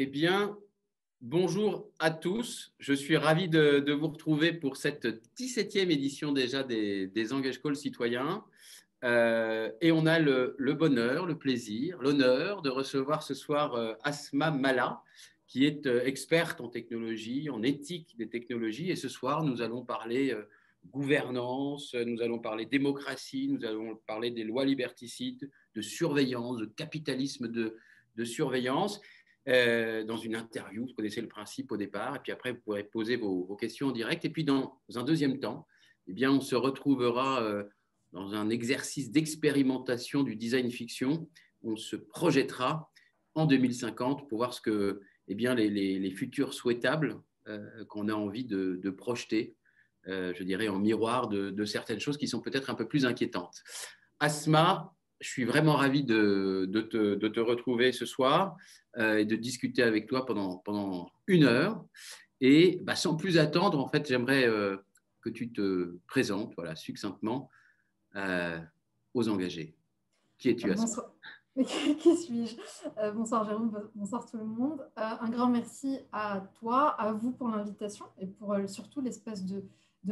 Eh bien, bonjour à tous. Je suis ravi de vous retrouver pour cette 17e édition déjà des Engage Calls citoyens. Et on a le bonheur, le plaisir, l'honneur de recevoir ce soir Asma Mala, qui est experte en technologie, en éthique des technologies. Et ce soir, nous allons parler gouvernance, nous allons parler démocratie, nous allons parler des lois liberticides, de surveillance, de capitalisme de surveillance. Dans une interview, vous connaissez le principe au départ, et puis après, vous pourrez poser vos questions en direct. Et puis, dans un deuxième temps, eh bien, on se retrouvera dans un exercice d'expérimentation du design fiction. On se projettera en 2050 pour voir ce que, eh bien, les futurs souhaitables qu'on a envie de projeter, je dirais, en miroir de certaines choses qui sont peut-être un peu plus inquiétantes. Asma, je suis vraiment ravi de te retrouver ce soir et de discuter avec toi pendant 1 heure. Et sans plus attendre, en fait, j'aimerais que tu te présentes voilà, succinctement aux engagés. Qui es-tu, Asma? Bonsoir. Qui suis-je? Bonsoir Jérôme, bonsoir tout le monde. Un grand merci à toi, à vous pour l'invitation et pour surtout l'espace de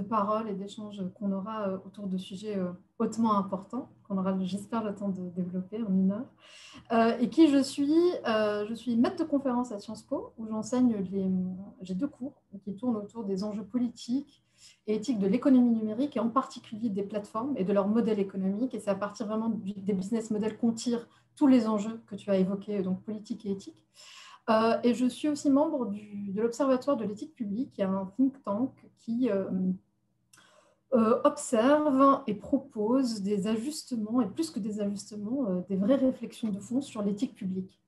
parole et d'échange qu'on aura autour de sujets hautement importants, qu'on aura, j'espère, le temps de développer en 1 heure. Et qui je suis maître de conférence à Sciences Po, où j'ai 2 cours qui tournent autour des enjeux politiques et éthiques de l'économie numérique, et en particulier des plateformes et de leur modèle économique. Et c'est à partir vraiment des business models qu'on tire tous les enjeux que tu as évoqués, donc politiques et éthiques. Et je suis aussi membre de l'Observatoire de l'éthique publique, qui est un think tank qui observe et propose des ajustements, et plus que des ajustements, des vraies réflexions de fond sur l'éthique publique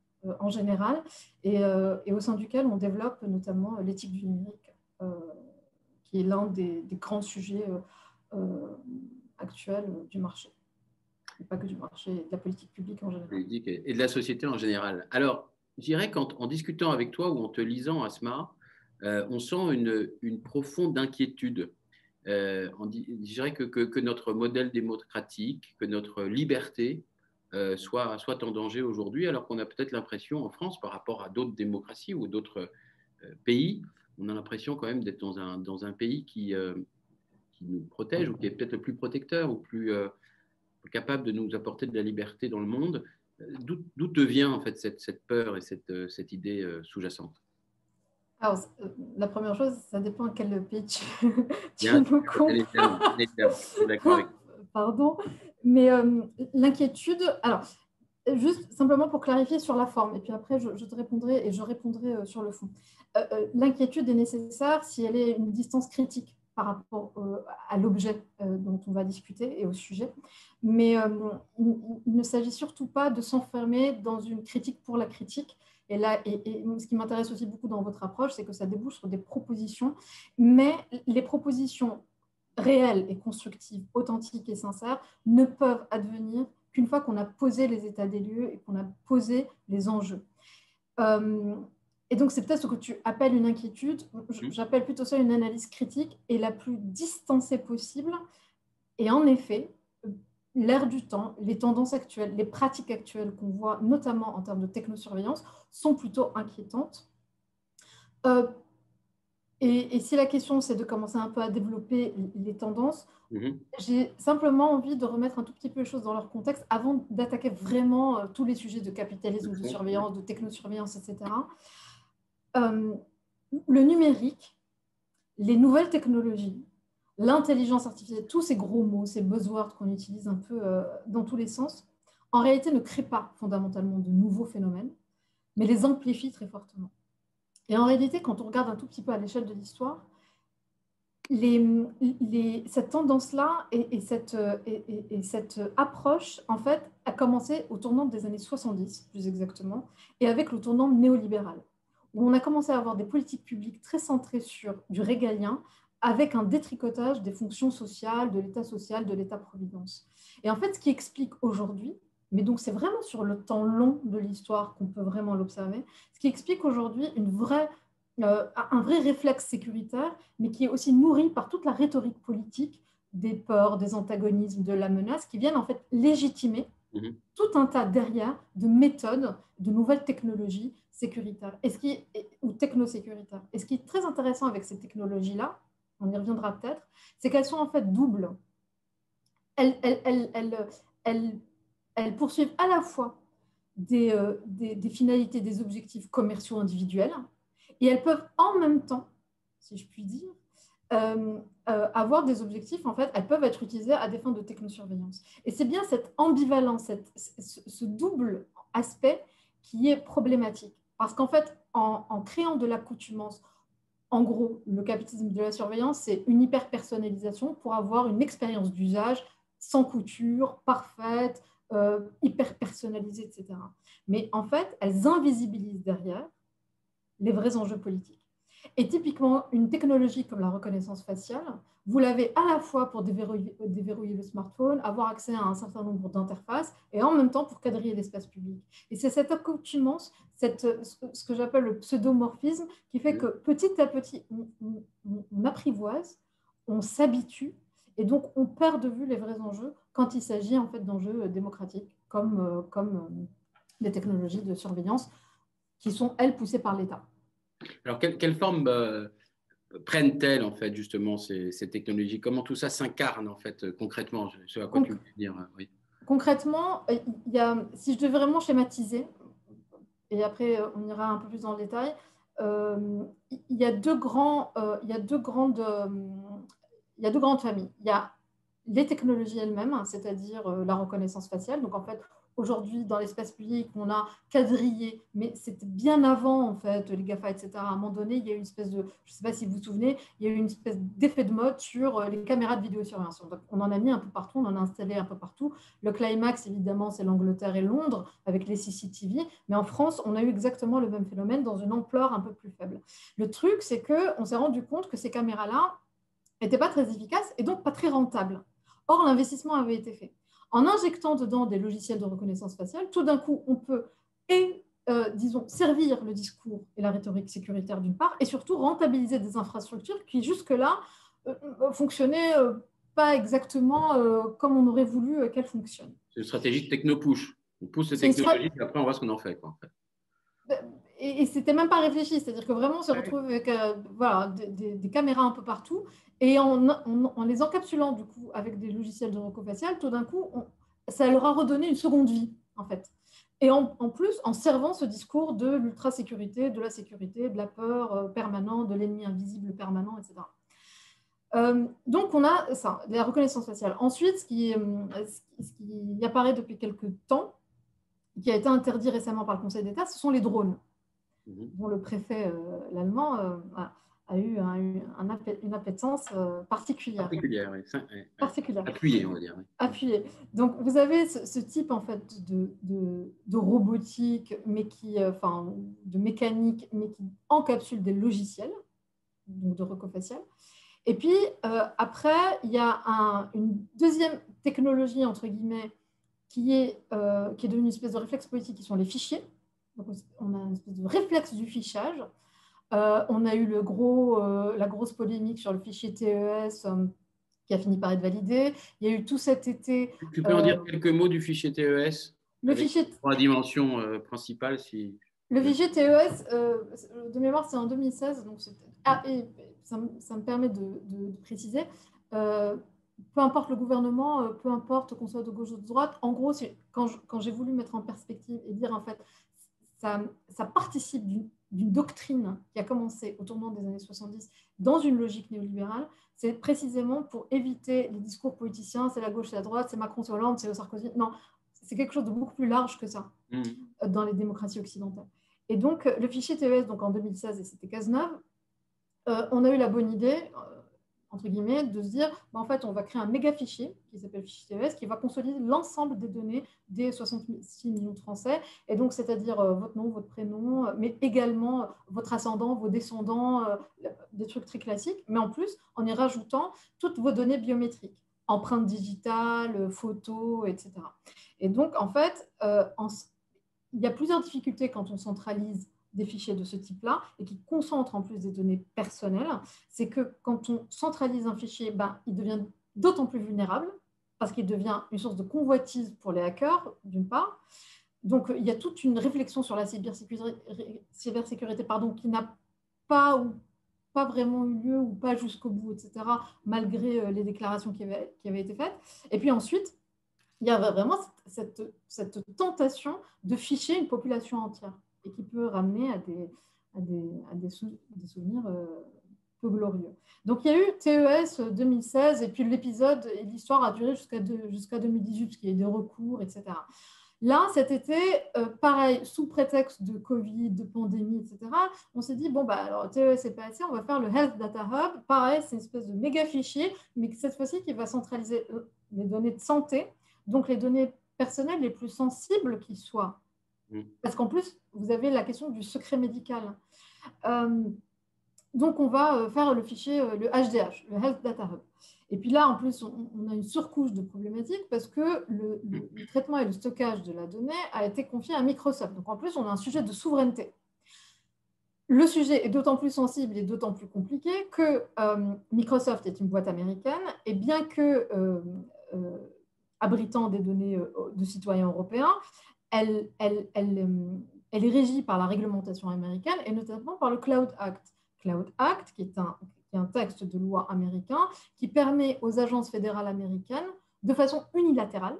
en général, et au sein duquel on développe notamment l'éthique du numérique, qui est l'un des grands sujets actuels du marché. Et pas que du marché, de la politique publique en général. Et de la société en général. Alors, je dirais qu'en discutant avec toi ou en te lisant, Asma, on sent une profonde inquiétude. Je dirais que notre modèle démocratique, que notre liberté soit en danger aujourd'hui, alors qu'on a peut-être l'impression en France, par rapport à d'autres démocraties ou d'autres pays, on a l'impression quand même d'être dans un pays qui nous protège, ou qui est peut-être le plus protecteur, ou plus capable de nous apporter de la liberté dans le monde. D'où te vient en fait cette peur et cette idée sous-jacente? Alors, la première chose, ça dépend à quel pays tu nous comptes. D'accord avec. Pardon. Mais l'inquiétude, alors, juste simplement pour clarifier sur la forme, et puis après, je te répondrai et je répondrai sur le fond. L'inquiétude est nécessaire si elle est une distance critique par rapport à l'objet dont on va discuter et au sujet. Mais il ne s'agit surtout pas de s'enfermer dans une critique pour la critique. Et là, et ce qui m'intéresse aussi beaucoup dans votre approche, c'est que ça débouche sur des propositions, mais les propositions réelles et constructives, authentiques et sincères, ne peuvent advenir qu'une fois qu'on a posé les états des lieux et qu'on a posé les enjeux. Et donc, c'est peut-être ce que tu appelles une inquiétude. J'appelle plutôt ça une analyse critique et la plus distancée possible. Et en effet, l'ère du temps, les tendances actuelles, les pratiques actuelles qu'on voit, notamment en termes de technosurveillance, sont plutôt inquiétantes. Et si la question, c'est de commencer un peu à développer les tendances, j'ai simplement envie de remettre un tout petit peu les choses dans leur contexte avant d'attaquer vraiment tous les sujets de capitalisme, de surveillance, de technosurveillance, etc. Le numérique, les nouvelles technologies, l'intelligence artificielle, tous ces gros mots, ces buzzwords qu'on utilise un peu dans tous les sens, en réalité ne créent pas fondamentalement de nouveaux phénomènes, mais les amplifient très fortement. Et en réalité, quand on regarde un tout petit peu à l'échelle de l'histoire, cette tendance-là et cette approche, en fait, a commencé au tournant des années 70, plus exactement, et avec le tournant néolibéral, où on a commencé à avoir des politiques publiques très centrées sur du régalien, avec un détricotage des fonctions sociales, de l'État-providence. Et en fait, ce qui explique aujourd'hui, mais donc c'est vraiment sur le temps long de l'histoire qu'on peut vraiment l'observer, ce qui explique aujourd'hui un vrai réflexe sécuritaire, mais qui est aussi nourri par toute la rhétorique politique des peurs, des antagonismes, de la menace, qui viennent en fait légitimer Mhm. tout un tas derrière de méthodes, de nouvelles technologies sécuritaires ou technosécuritaires. Et ce qui est très intéressant avec ces technologies-là, on y reviendra peut-être, c'est qu'elles sont en fait doubles. Elles, elles, elles, elles, elles, elles poursuivent à la fois des finalités, des objectifs commerciaux individuels, et elles peuvent en même temps, si je puis dire, avoir des objectifs, en fait, elles peuvent être utilisées à des fins de technosurveillance. Et c'est bien cette ambivalence, ce double aspect qui est problématique. Parce qu'en fait, en créant de l'accoutumance, en gros, le capitalisme de la surveillance, c'est une hyper-personnalisation pour avoir une expérience d'usage sans couture, parfaite, hyper personnalisée, etc. Mais en fait, elles invisibilisent derrière les vrais enjeux politiques. Et typiquement, une technologie comme la reconnaissance faciale, vous l'avez à la fois pour déverrouiller le smartphone, avoir accès à un certain nombre d'interfaces, et en même temps pour quadriller l'espace public. Et c'est cette accoutumance, ce que j'appelle le pseudomorphisme, qui fait que petit à petit, on apprivoise, on s'habitue, et donc on perd de vue les vrais enjeux quand il s'agit en fait d'enjeux démocratiques, comme des technologies de surveillance qui sont, elles, poussées par l'État. Alors, quelle forme prennent-elles, en fait, justement, ces technologies? Comment tout ça s'incarne, en fait, concrètement? Ce à quoi tu veux dire, oui. Concrètement, si je devais vraiment schématiser, et après on ira un peu plus dans le détail, il y a deux grandes familles. Il y a les technologies elles-mêmes, hein, c'est-à-dire la reconnaissance faciale. Donc en fait, aujourd'hui, dans l'espace public, on a quadrillé, mais c'était bien avant, en fait, les GAFA, etc. À un moment donné, il y a eu une espèce de, je ne sais pas si vous vous souvenez, il y a eu une espèce d'effet de mode sur les caméras de vidéosurveillance. Donc, on en a mis un peu partout, on en a installé un peu partout. Le climax, évidemment, c'est l'Angleterre et Londres, avec les CCTV. Mais en France, on a eu exactement le même phénomène dans une ampleur un peu plus faible. Le truc, c'est qu'on s'est rendu compte que ces caméras-là n'étaient pas très efficaces et donc pas très rentables. Or, l'investissement avait été fait. En injectant dedans des logiciels de reconnaissance faciale, tout d'un coup, on peut, disons, servir le discours et la rhétorique sécuritaire d'une part, et surtout rentabiliser des infrastructures qui jusque-là fonctionnaient pas exactement comme on aurait voulu qu'elles fonctionnent. C'est une stratégie de techno-push. On pousse les technologies et après on voit ce qu'on en fait, quoi, en fait. Et c'était même pas réfléchi, c'est-à-dire que vraiment on s'est retrouvé avec voilà, des caméras un peu partout, et en les encapsulant du coup avec des logiciels de reco-facial, tout d'un coup, ça leur a redonné une seconde vie en fait. Et en plus, en servant ce discours de l'ultra-sécurité, de la sécurité, de la peur permanente, de l'ennemi invisible permanent, etc. Donc on a ça, la reconnaissance faciale. Ensuite, ce qui apparaît depuis quelques temps, qui a été interdit récemment par le Conseil d'État, ce sont les drones, dont le préfet l'allemand a eu une appétence particulière. Particulière, oui. Particulière. Appuyée, on va dire. Oui. Appuyée. Donc, vous avez ce type en fait de robotique, mais de mécanique, mais qui encapsule des logiciels, donc de reco-facial. Et puis, après, il y a une deuxième technologie, entre guillemets, qui est devenue une espèce de réflexe politique, qui sont les fichiers. Donc, on a une espèce de réflexe du fichage. On a eu la grosse polémique sur le fichier TES qui a fini par être validé. Il y a eu tout cet été... Tu peux en dire quelques mots du fichier TES? Le fichier... Trois dimensions principales. Le fichier TES, de mémoire, c'est en 2016. Donc et ça me permet de préciser. Peu importe le gouvernement, peu importe qu'on soit de gauche ou de droite, en gros, quand j'ai voulu mettre en perspective et dire en fait, ça participe d'une doctrine qui a commencé au tournant des années 70 dans une logique néolibérale, c'est précisément pour éviter les discours politiciens, c'est la gauche, c'est la droite, c'est Macron, c'est Hollande, c'est Sarkozy. Non, c'est quelque chose de beaucoup plus large que ça dans les démocraties occidentales. Et donc, le fichier TES, donc en 2016, et c'était Cazeneuve, on a eu la bonne idée, entre guillemets, de se dire, en fait, on va créer un méga fichier qui s'appelle fichier TES, qui va consolider l'ensemble des données des 66 millions de Français, et donc, c'est-à-dire votre nom, votre prénom, mais également votre ascendant, vos descendants, des trucs très classiques, mais en plus, en y rajoutant toutes vos données biométriques, empreintes digitales, photos, etc. Et donc, en fait, il y a plusieurs difficultés quand on centralise des fichiers de ce type-là et qui concentrent en plus des données personnelles. C'est que quand on centralise un fichier, il devient d'autant plus vulnérable parce qu'il devient une source de convoitise pour les hackers, d'une part. Donc, il y a toute une réflexion sur la cybersécurité qui n'a pas ou pas vraiment eu lieu ou pas jusqu'au bout, etc., malgré les déclarations qui avaient été faites. Et puis ensuite, il y avait vraiment cette tentation de ficher une population entière et qui peut ramener à des souvenirs peu glorieux. Donc, il y a eu TES 2016 et puis l'épisode et l'histoire a duré jusqu'à 2018 parce qu'il y a eu des recours, etc. Là, cet été, pareil, sous prétexte de Covid, de pandémie, etc., on s'est dit, bon, bah, alors TES est passé, on va faire le Health Data Hub. Pareil, c'est une espèce de méga fichier, mais cette fois-ci, qui va centraliser les données de santé, donc les données personnelles les plus sensibles qui soient. Parce qu'en plus, vous avez la question du secret médical. Donc, on va faire le fichier, le HDH, le Health Data Hub. Et puis là, en plus, on a une surcouche de problématiques parce que le traitement et le stockage de la donnée a été confié à Microsoft. Donc, en plus, on a un sujet de souveraineté. Le sujet est d'autant plus sensible et d'autant plus compliqué que Microsoft est une boîte américaine et bien que abritant des données de citoyens européens, elle est régie par la réglementation américaine et notamment par le Cloud Act. Cloud Act, qui est un texte de loi américain qui permet aux agences fédérales américaines, de façon unilatérale,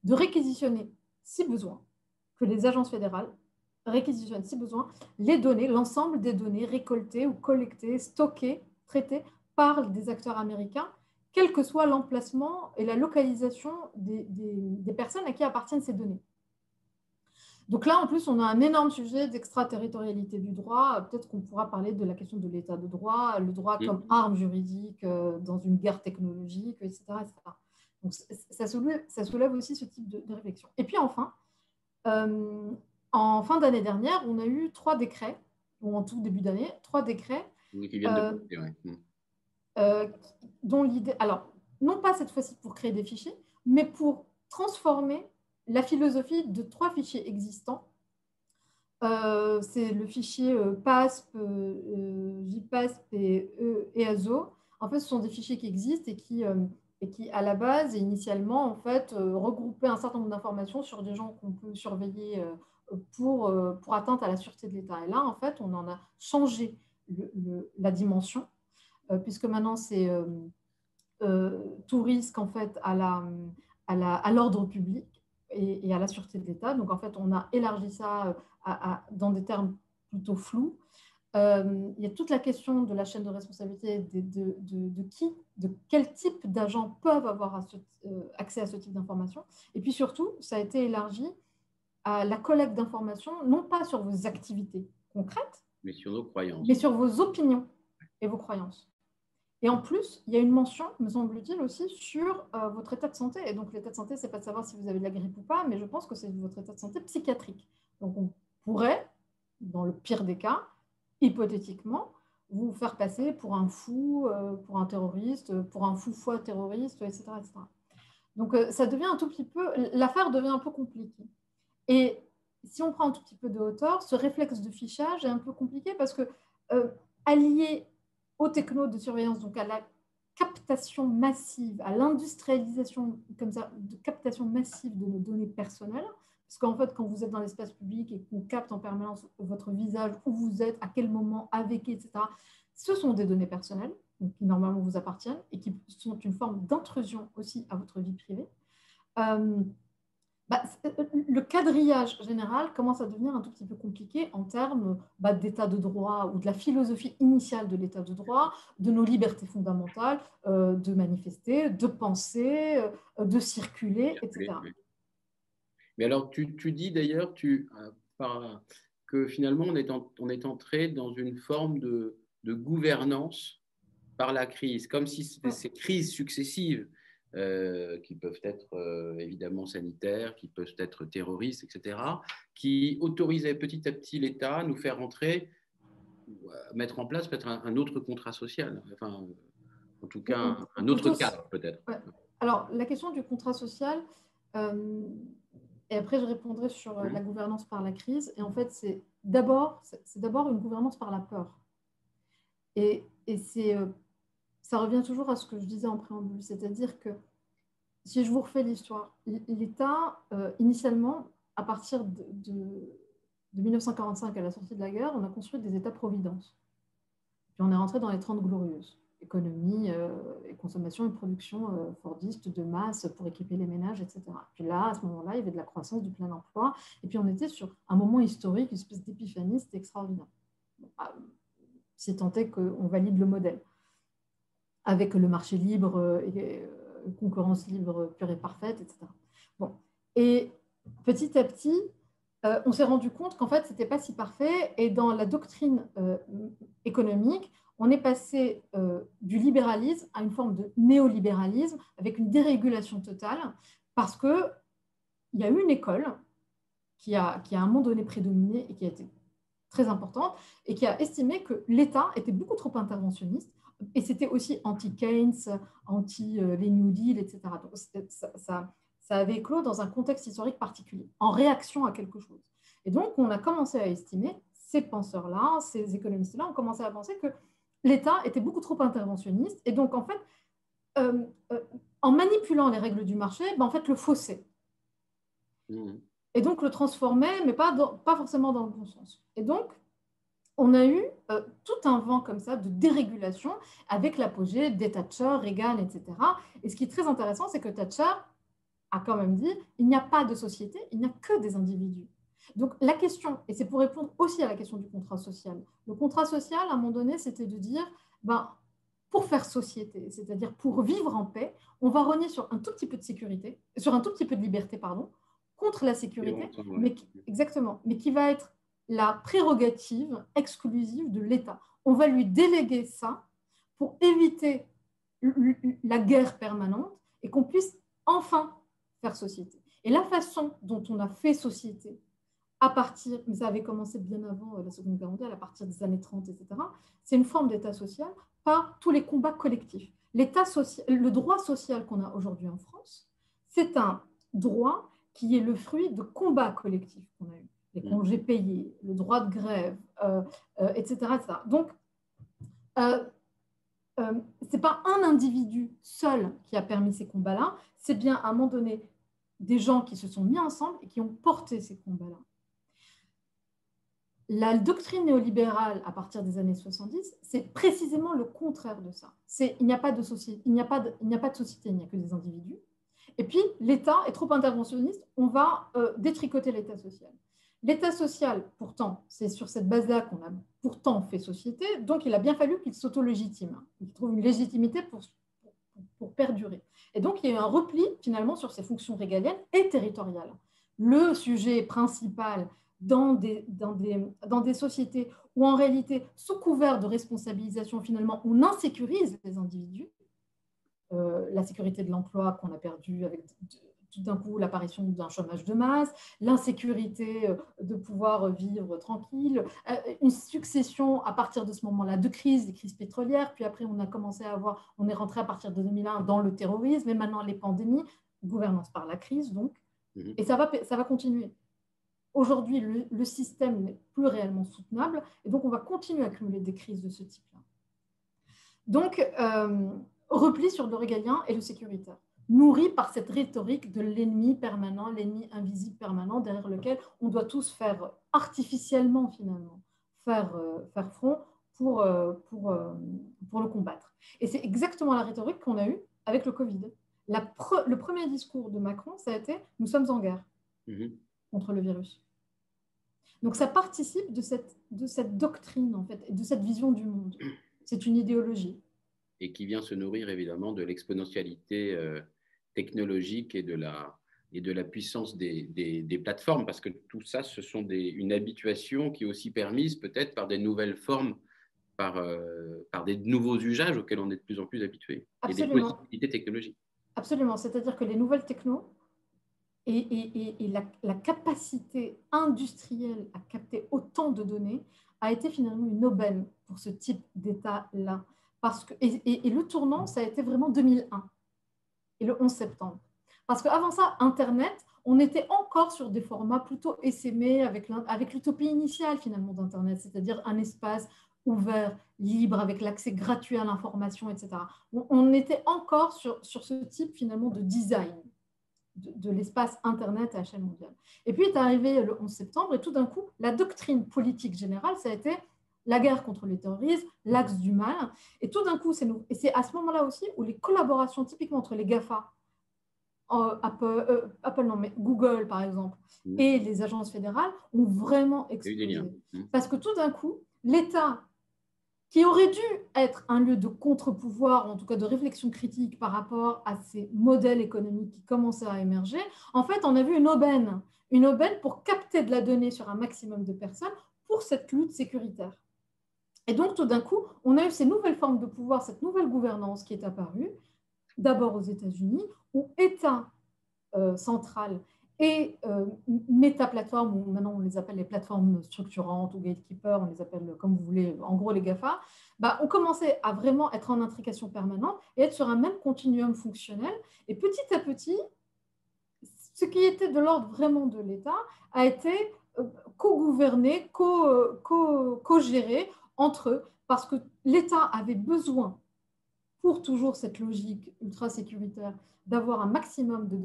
de réquisitionner, si besoin, que les agences fédérales réquisitionnent, si besoin, les données, l'ensemble des données récoltées ou collectées, stockées, traitées par des acteurs américains, quel que soit l'emplacement et la localisation des personnes à qui appartiennent ces données. Donc là, en plus, on a un énorme sujet d'extraterritorialité du droit. Peut-être qu'on pourra parler de la question de l'état de droit, le droit comme arme juridique dans une guerre technologique, etc. etc. Donc ça soulève aussi ce type de réflexion. Et puis enfin, en fin d'année dernière, on a eu 3 décrets, ou en tout début d'année, 3 décrets. Oui, qui viennent de passer, dont l'idée, alors, non pas cette fois-ci pour créer des fichiers, mais pour transformer la philosophie de 3 fichiers existants. C'est le fichier PASP, JPASP et EASO. En fait, ce sont des fichiers qui existent et qui à la base et initialement, en fait, regroupaient un certain nombre d'informations sur des gens qu'on peut surveiller pour atteinte à la sûreté de l'État. Et là, en fait, on en a changé la dimension, puisque maintenant, c'est tout risque, en fait, à l'ordre public et à la sûreté de l'État. Donc, en fait, on a élargi ça dans des termes plutôt flous. Il y a toute la question de la chaîne de responsabilité de quel type d'agents peuvent avoir accès à ce type d'informations. Et puis surtout, ça a été élargi à la collecte d'informations, non pas sur vos activités concrètes, mais sur nos croyances. Mais sur vos opinions et vos croyances. Et en plus, il y a une mention, me semble-t-il, aussi sur votre état de santé. Et donc, l'état de santé, ce n'est pas de savoir si vous avez de la grippe ou pas, mais je pense que c'est votre état de santé psychiatrique. Donc, on pourrait, dans le pire des cas, hypothétiquement, vous faire passer pour un fou, pour un terroriste, pour un fou-foi terroriste, etc., etc. Donc, ça devient un tout petit peu... L'affaire devient un peu compliquée. Et si on prend un tout petit peu de hauteur, ce réflexe de fichage est un peu compliqué parce que allié aux technos de surveillance, donc à la captation massive, à l'industrialisation comme ça, de captation massive de nos données personnelles, parce qu'en fait, quand vous êtes dans l'espace public et qu'on capte en permanence votre visage, où vous êtes, à quel moment, avec qui, etc., ce sont des données personnelles donc, qui normalement vous appartiennent et qui sont une forme d'intrusion aussi à votre vie privée. Le quadrillage général commence à devenir un tout petit peu compliqué en termes d'état de droit ou de la philosophie initiale de l'état de droit, de nos libertés fondamentales, de manifester, de penser, de circuler, etc. Mais alors, tu dis d'ailleurs que finalement, on est entré dans une forme de gouvernance par la crise, comme si ces crises successives qui peuvent être évidemment sanitaires, qui peuvent être terroristes, etc., qui autorisaient petit à petit l'État à nous faire entrer, mettre en place peut-être un autre contrat social, enfin, en tout cas un autre cadre peut-être. Ouais. Alors, la question du contrat social, et après je répondrai sur la gouvernance par la crise, et en fait c'est d'abord une gouvernance par la peur. Et ça revient toujours à ce que je disais en préambule, c'est-à-dire que si je vous refais l'histoire, l'État, initialement, à partir de 1945, à la sortie de la guerre, on a construit des États-providence. Puis on est rentré dans les 30 glorieuses. Économie et consommation et production fordiste de masse pour équiper les ménages, etc. Puis là, à ce moment-là, il y avait de la croissance, du plein emploi. Et puis on était sur un moment historique, une espèce d'épiphanie, c'était extraordinaire. C'est tant est qu'on valide le modèle. Avec le marché libre et concurrence libre pure et parfaite, etc. Bon. Et petit à petit, on s'est rendu compte qu'en fait, ce n'était pas si parfait. Et dans la doctrine économique, on est passé du libéralisme à une forme de néolibéralisme avec une dérégulation totale parce qu'il y a eu une école qui a à un moment donné prédominé et qui a été très importante et qui a estimé que l'État était beaucoup trop interventionniste et c'était aussi anti-Keynes, anti-les New Deal, etc. Donc, ça avait éclos dans un contexte historique particulier, en réaction à quelque chose. Et donc, on a commencé à estimer, ces penseurs-là, ces économistes-là ont commencé à penser que l'État était beaucoup trop interventionniste et donc, en fait, en manipulant les règles du marché, en fait, le faussait. Et donc, le transformait, mais pas forcément dans le bon sens. Et donc, on a eu tout un vent comme ça de dérégulation avec l'apogée des Thatcher, Reagan, etc. Et ce qui est très intéressant, c'est que Thatcher a quand même dit il n'y a pas de société, il n'y a que des individus. Donc la question, et c'est pour répondre aussi à la question du contrat social, le contrat social, à un moment donné, c'était de dire, pour faire société, c'est-à-dire pour vivre en paix, on va rogner sur un tout petit peu de sécurité, sur un tout petit peu de liberté, pardon, contre la sécurité, exactement, mais qui va être la prérogative exclusive de l'État. On va lui déléguer ça pour éviter la guerre permanente et qu'on puisse enfin faire société. Et la façon dont on a fait société à partir, mais ça avait commencé bien avant la Seconde Guerre mondiale, à partir des années 30, etc., c'est une forme d'État social par tous les combats collectifs. Le droit social qu'on a aujourd'hui en France, c'est un droit qui est le fruit de combats collectifs qu'on a eu. Les congés payés, le droit de grève, etc., etc. Donc, ce n'est pas un individu seul qui a permis ces combats-là, c'est bien à un moment donné des gens qui se sont mis ensemble et qui ont porté ces combats-là. La doctrine néolibérale à partir des années 70, c'est précisément le contraire de ça. Il n'y a pas de société, il n'y a pas que des individus. Et puis, l'État est trop interventionniste, on va détricoter l'État social. L'État social, pourtant, c'est sur cette base-là qu'on a pourtant fait société, donc il a bien fallu qu'il s'auto-légitime. Il trouve une légitimité pour perdurer. Et donc, il y a eu un repli, finalement, sur ses fonctions régaliennes et territoriales. Le sujet principal dans des sociétés où, en réalité, sous couvert de responsabilisation, finalement, on insécurise les individus, la sécurité de l'emploi qu'on a perdu avec tout d'un coup l'apparition d'un chômage de masse, l'insécurité de pouvoir vivre tranquille, une succession à partir de ce moment-là de crises, des crises pétrolières, puis après on est rentré à partir de 2001 dans le terrorisme et maintenant les pandémies, gouvernance par la crise donc, et ça va continuer. Aujourd'hui, le système n'est plus réellement soutenable et donc on va continuer à accumuler des crises de ce type-là. Donc, repli sur le régalien et le sécuritaire, nourri par cette rhétorique de l'ennemi permanent, l'ennemi invisible permanent, derrière lequel on doit tous faire artificiellement, finalement, faire front pour le combattre. Et c'est exactement la rhétorique qu'on a eue avec le Covid. Le premier discours de Macron, ça a été « nous sommes en guerre contre le virus ». Donc, ça participe de cette doctrine, en fait, et de cette vision du monde. C'est une idéologie. Et qui vient se nourrir évidemment de l'exponentialité technologique et de la puissance des plateformes, parce que tout ça, ce sont une habituation qui est aussi permise peut-être par des nouvelles formes, par des nouveaux usages auxquels on est de plus en plus habitué, et des possibilités technologiques. Absolument, c'est-à-dire que les nouvelles technos et la capacité industrielle à capter autant de données a été finalement une aubaine pour ce type d'État-là. Et le tournant, ça a été vraiment 2001 et le 11 septembre. Parce qu'avant ça, Internet, on était encore sur des formats plutôt essaimés avec l'utopie initiale finalement d'Internet, c'est-à-dire un espace ouvert, libre, avec l'accès gratuit à l'information, etc. On était encore sur ce type finalement de design de l'espace Internet à échelle mondiale. Et puis est arrivé le 11 septembre et tout d'un coup, la doctrine politique générale, ça a été la guerre contre le terrorisme, l'axe du mal. Et tout d'un coup, et c'est à ce moment-là aussi où les collaborations typiquement entre les GAFA, Apple non, mais Google par exemple, et les agences fédérales ont vraiment explosé. Parce que tout d'un coup, l'État, qui aurait dû être un lieu de contre-pouvoir, en tout cas de réflexion critique par rapport à ces modèles économiques qui commençaient à émerger, en fait, on a vu une aubaine pour capter de la donnée sur un maximum de personnes pour cette lutte sécuritaire. Et donc, tout d'un coup, on a eu ces nouvelles formes de pouvoir, cette nouvelle gouvernance qui est apparue, d'abord aux États-Unis, où État central et méta-plateformes, ou maintenant on les appelle les plateformes structurantes ou gatekeepers, on les appelle comme vous voulez, en gros les GAFA, bah, ont commencé à vraiment être en intrication permanente et être sur un même continuum fonctionnel. Et petit à petit, ce qui était de l'ordre vraiment de l'État a été co-gouverné, co-géré entre eux, parce que l'État avait besoin, pour toujours cette logique ultra-sécuritaire, d'avoir un maximum de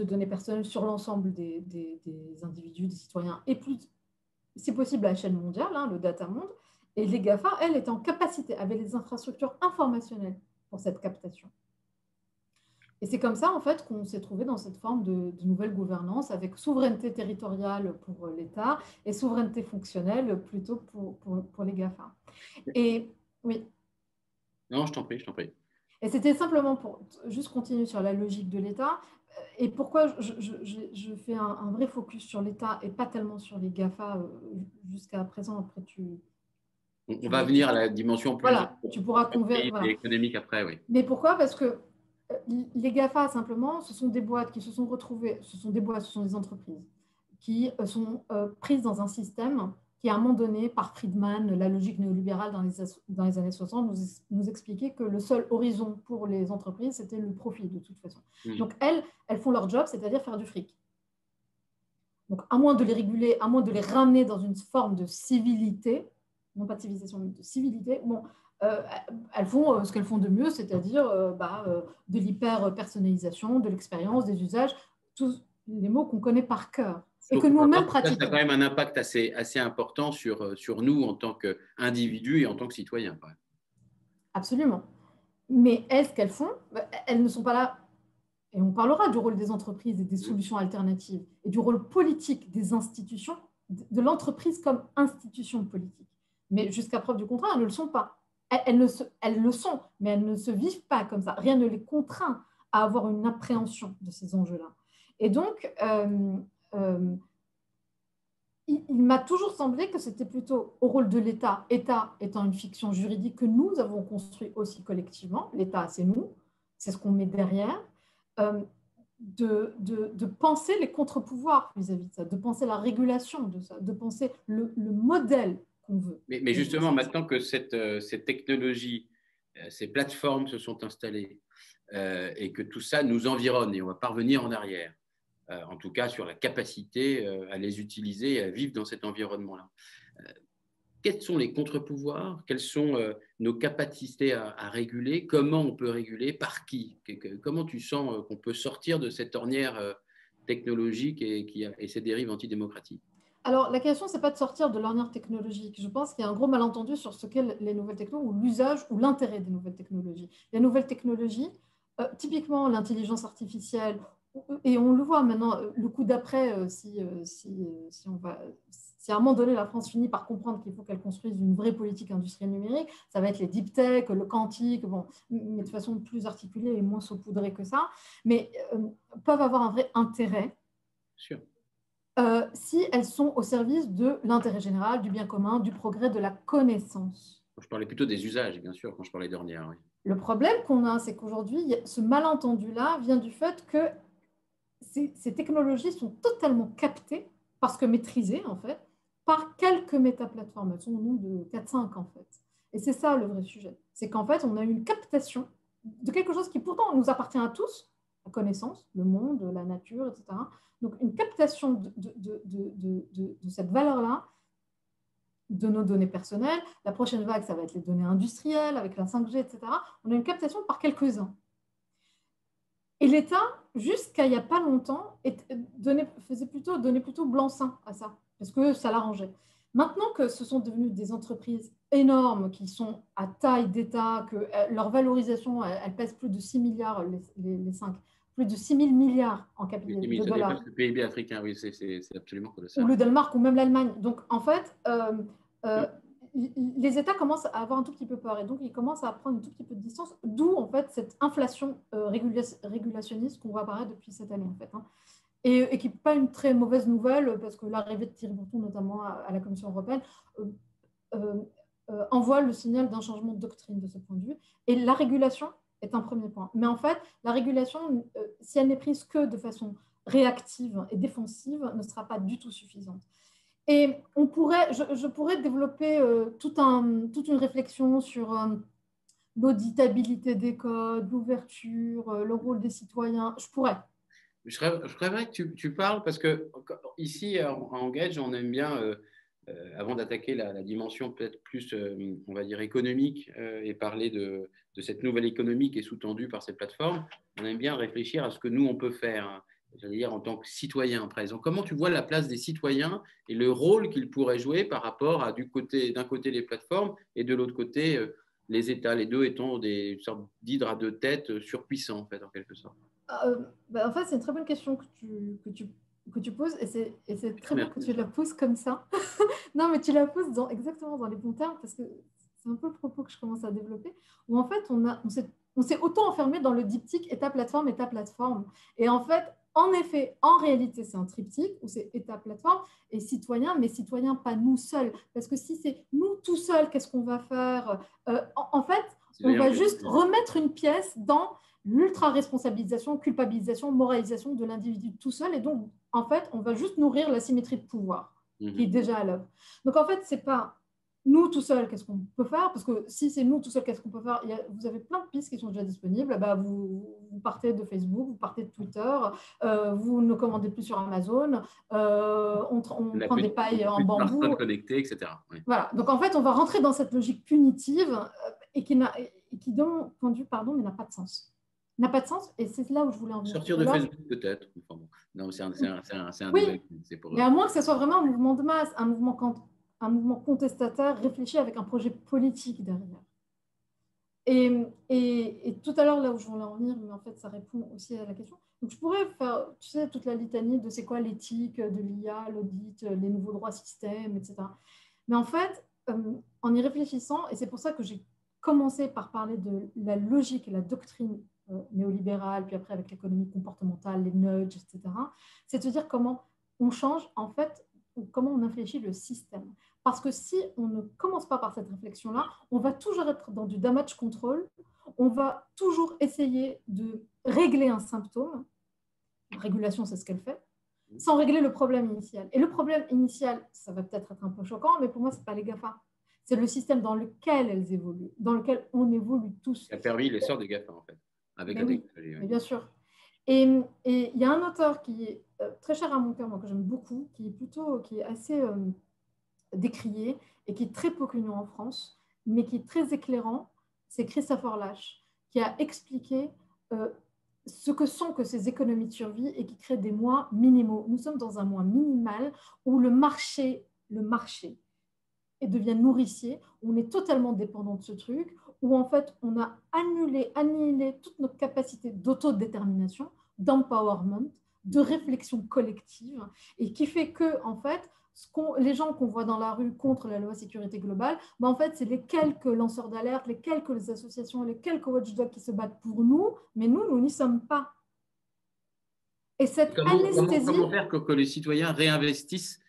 données personnelles sur l'ensemble des individus, des citoyens, et plus, si possible, à échelle mondiale, hein, le data monde. Et les GAFA, elles, étaient en capacité, avaient les infrastructures informationnelles pour cette captation. Et c'est comme ça, en fait, qu'on s'est trouvé dans cette forme de nouvelle gouvernance avec souveraineté territoriale pour l'État et souveraineté fonctionnelle plutôt pour les GAFA. Et oui. Non, je t'en prie, je t'en prie. Et c'était simplement pour juste continuer sur la logique de l'État. Et pourquoi je fais un vrai focus sur l'État et pas tellement sur les GAFA jusqu'à présent. Après, on va venir à la dimension plus voilà, tu pourras voilà. Économique après, oui. Mais pourquoi? Parce que les GAFA, simplement, ce sont des boîtes qui se sont retrouvées, ce sont des entreprises qui sont prises dans un système qui, à un moment donné, par Friedman, la logique néolibérale dans les années 60, nous expliquait que le seul horizon pour les entreprises, c'était le profit, de toute façon. Donc, elles font leur job, c'est-à-dire faire du fric. Donc, à moins de les réguler, à moins de les ramener dans une forme de civilité, non pas de civilisation, mais de civilité, bon, elles font ce qu'elles font de mieux, c'est-à-dire de l'hyper-personnalisation, de l'expérience, des usages, tous les mots qu'on connaît par cœur. Et que nous-mêmes pratiquons. Ça a quand même un impact assez important sur nous en tant qu'individus et en tant que citoyens. Absolument. Mais elles, ce qu'elles font, elles ne sont pas là. Et on parlera du rôle des entreprises et des solutions alternatives et du rôle politique des institutions, de l'entreprise comme institution politique. Mais jusqu'à preuve du contraire, elles ne le sont pas. Elles le sont, mais elles ne se vivent pas comme ça. Rien ne les contraint à avoir une appréhension de ces enjeux-là. Et donc, il m'a toujours semblé que c'était plutôt au rôle de l'État, État étant une fiction juridique que nous avons construit aussi collectivement, l'État c'est nous, c'est ce qu'on met derrière, de penser les contre-pouvoirs vis-à-vis de ça, de penser la régulation de ça, de penser le modèle qu'on veut. Mais justement, maintenant que cette technologie, ces plateformes se sont installées et que tout ça nous environne et on ne va pas revenir en arrière, en tout cas sur la capacité à les utiliser et à vivre dans cet environnement-là. Quels sont les contre-pouvoirs? Quelles sont nos capacités à réguler? Comment on peut réguler? Par qui? Comment tu sens qu'on peut sortir de cette ornière technologique et ses dérives antidémocratiques? Alors, la question, ce n'est pas de sortir de l'ornière technologique. Je pense qu'il y a un gros malentendu sur ce qu'est les nouvelles technologies ou l'usage ou l'intérêt des nouvelles technologies. Les nouvelles technologies, typiquement l'intelligence artificielle, et on le voit maintenant, le coup d'après, si à un moment donné la France finit par comprendre qu'il faut qu'elle construise une vraie politique industrielle numérique, ça va être les deep tech, le quantique, bon, mais de façon plus articulée et moins saupoudrée que ça, mais peuvent avoir un vrai intérêt. Sûr. Si elles sont au service de l'intérêt général, du bien commun, du progrès, de la connaissance. Je parlais plutôt des usages, bien sûr, quand je parlais d'ornière. Oui. Le problème qu'on a, c'est qu'aujourd'hui, ce malentendu-là vient du fait que ces technologies sont totalement captées, parce que maîtrisées, en fait, par quelques métaplateformes. Elles sont au nombre de 4-5, en fait. Et c'est ça le vrai sujet. C'est qu'en fait, on a une captation de quelque chose qui pourtant nous appartient à tous, la connaissance, le monde, la nature, etc. Donc, une captation de cette valeur-là de nos données personnelles. La prochaine vague, ça va être les données industrielles avec la 5G, etc. On a une captation par quelques-uns. Et l'État, jusqu'à il n'y a pas longtemps, donnait plutôt blanc-seing à ça, parce que ça l'arrangeait. Maintenant que ce sont devenues des entreprises énormes qui sont à taille d'État, que leur valorisation, elle pèse plus de 6 milliards, les 5, plus de 6 000 milliards en capital de Ça dollars. dépasse le PIB africain, oui, c'est absolument Ou colossal. le Danemark, ou même l'Allemagne. Donc, en fait, euh, les États commencent à avoir un tout petit peu peur et donc ils commencent à prendre un tout petit peu de distance, d'où en fait cette inflation régulationniste qu'on voit apparaître depuis cette année en fait. Hein. Et qui n'est pas une très mauvaise nouvelle parce que l'arrivée de Thierry Breton, notamment à la Commission européenne, euh, envoie le signal d'un changement de doctrine de ce point de vue. Et la régulation est un premier point. Mais en fait, la régulation, si elle n'est prise que de façon réactive et défensive, ne sera pas du tout suffisante. Et je pourrais développer toute une réflexion sur l'auditabilité des codes, l'ouverture, le rôle des citoyens. Je pourrais. Je rêverais que tu parles parce que ici, en Engage, on aime bien, avant d'attaquer la dimension peut-être plus, on va dire, économique et parler de cette nouvelle économie qui est sous-tendue par ces plateformes, on aime bien réfléchir à ce que nous, on peut faire, hein, j'allais dire, en tant que citoyen présent. Comment tu vois la place des citoyens et le rôle qu'ils pourraient jouer par rapport à d'un côté les plateformes et de l'autre côté les États, les deux étant des sortes d'hydres à deux têtes surpuissants, en fait, en quelque sorte. En fait, c'est une très bonne question que tu poses et c'est très bien que tu la poses comme ça. Non, mais tu la poses exactement dans les bons termes parce que c'est un peu le propos que je commence à développer, où en fait, on s'est auto-enfermé dans le diptyque État, plateforme, État, plateforme. Et en fait, en effet, en réalité, c'est un triptyque où c'est État, plateforme et citoyen, mais citoyen, pas nous seuls. Parce que si c'est nous tout seuls, qu'est-ce qu'on va faire en fait, on va juste remettre une pièce dans l'ultra-responsabilisation, culpabilisation, moralisation de l'individu tout seul. Et donc, en fait, on va juste nourrir la symétrie de pouvoir qui est déjà à l'œuvre. Donc, en fait, c'est pas nous tout seuls, qu'est-ce qu'on peut faire? Parce que si c'est nous tout seuls, qu'est-ce qu'on peut faire? Vous avez plein de pistes qui sont déjà disponibles. Bah, vous partez de Facebook, vous partez de Twitter, vous ne commandez plus sur Amazon, on prend des pailles en bambou. Connecté, etc. Oui. Voilà. Donc, en fait, on va rentrer dans cette logique punitive et qui, de mon point de vue, pardon, mais n'a pas de sens. N'a pas de sens et c'est là où je voulais en venir. Sortir de Facebook, peut-être. Enfin, bon. Non, c'est un oui, nouvel. Mais à moins que ce soit vraiment un mouvement de masse, un mouvement contestataire réfléchi avec un projet politique derrière. Et tout à l'heure, là où je voulais en venir, mais en fait, ça répond aussi à la question. Donc, je pourrais faire, tu sais, toute la litanie de c'est quoi l'éthique de l'IA, l'audit, les nouveaux droits systèmes, etc. Mais en fait, en y réfléchissant, et c'est pour ça que j'ai commencé par parler de la logique et la doctrine néolibérale, puis après avec l'économie comportementale, les nudges, etc., c'est de se dire comment on change, en fait, ou comment on infléchit le système. Parce que si on ne commence pas par cette réflexion-là, on va toujours être dans du damage control, on va toujours essayer de régler un symptôme. La régulation, c'est ce qu'elle fait, sans régler le problème initial. Et le problème initial, ça va peut-être être un peu choquant, mais pour moi, ce n'est pas les GAFA. C'est le système dans lequel elles évoluent, dans lequel on évolue tous. Qui a permis l'essor des GAFA, en fait, avec la technologie. Mais bien sûr. Et il y a un auteur qui est très cher à mon cœur, moi, que j'aime beaucoup, qui est assez décrié et qui est très peu connu en France, mais qui est très éclairant, c'est Christopher Lasch, qui a expliqué ce que sont que ces économies de survie et qui créent des mois minimaux. Nous sommes dans un mois minimal où le marché devient nourricier, où on est totalement dépendant de ce truc, où en fait on a annihilé toute notre capacité d'autodétermination, d'empowerment, de réflexion collective, et qui fait que en fait les gens qu'on voit dans la rue contre la loi sécurité globale, ben en fait, c'est les quelques lanceurs d'alerte, les quelques associations, les quelques watchdogs qui se battent pour nous, mais nous n'y sommes pas. Et cette anesthésie... Comment faire que les citoyens réinvestissent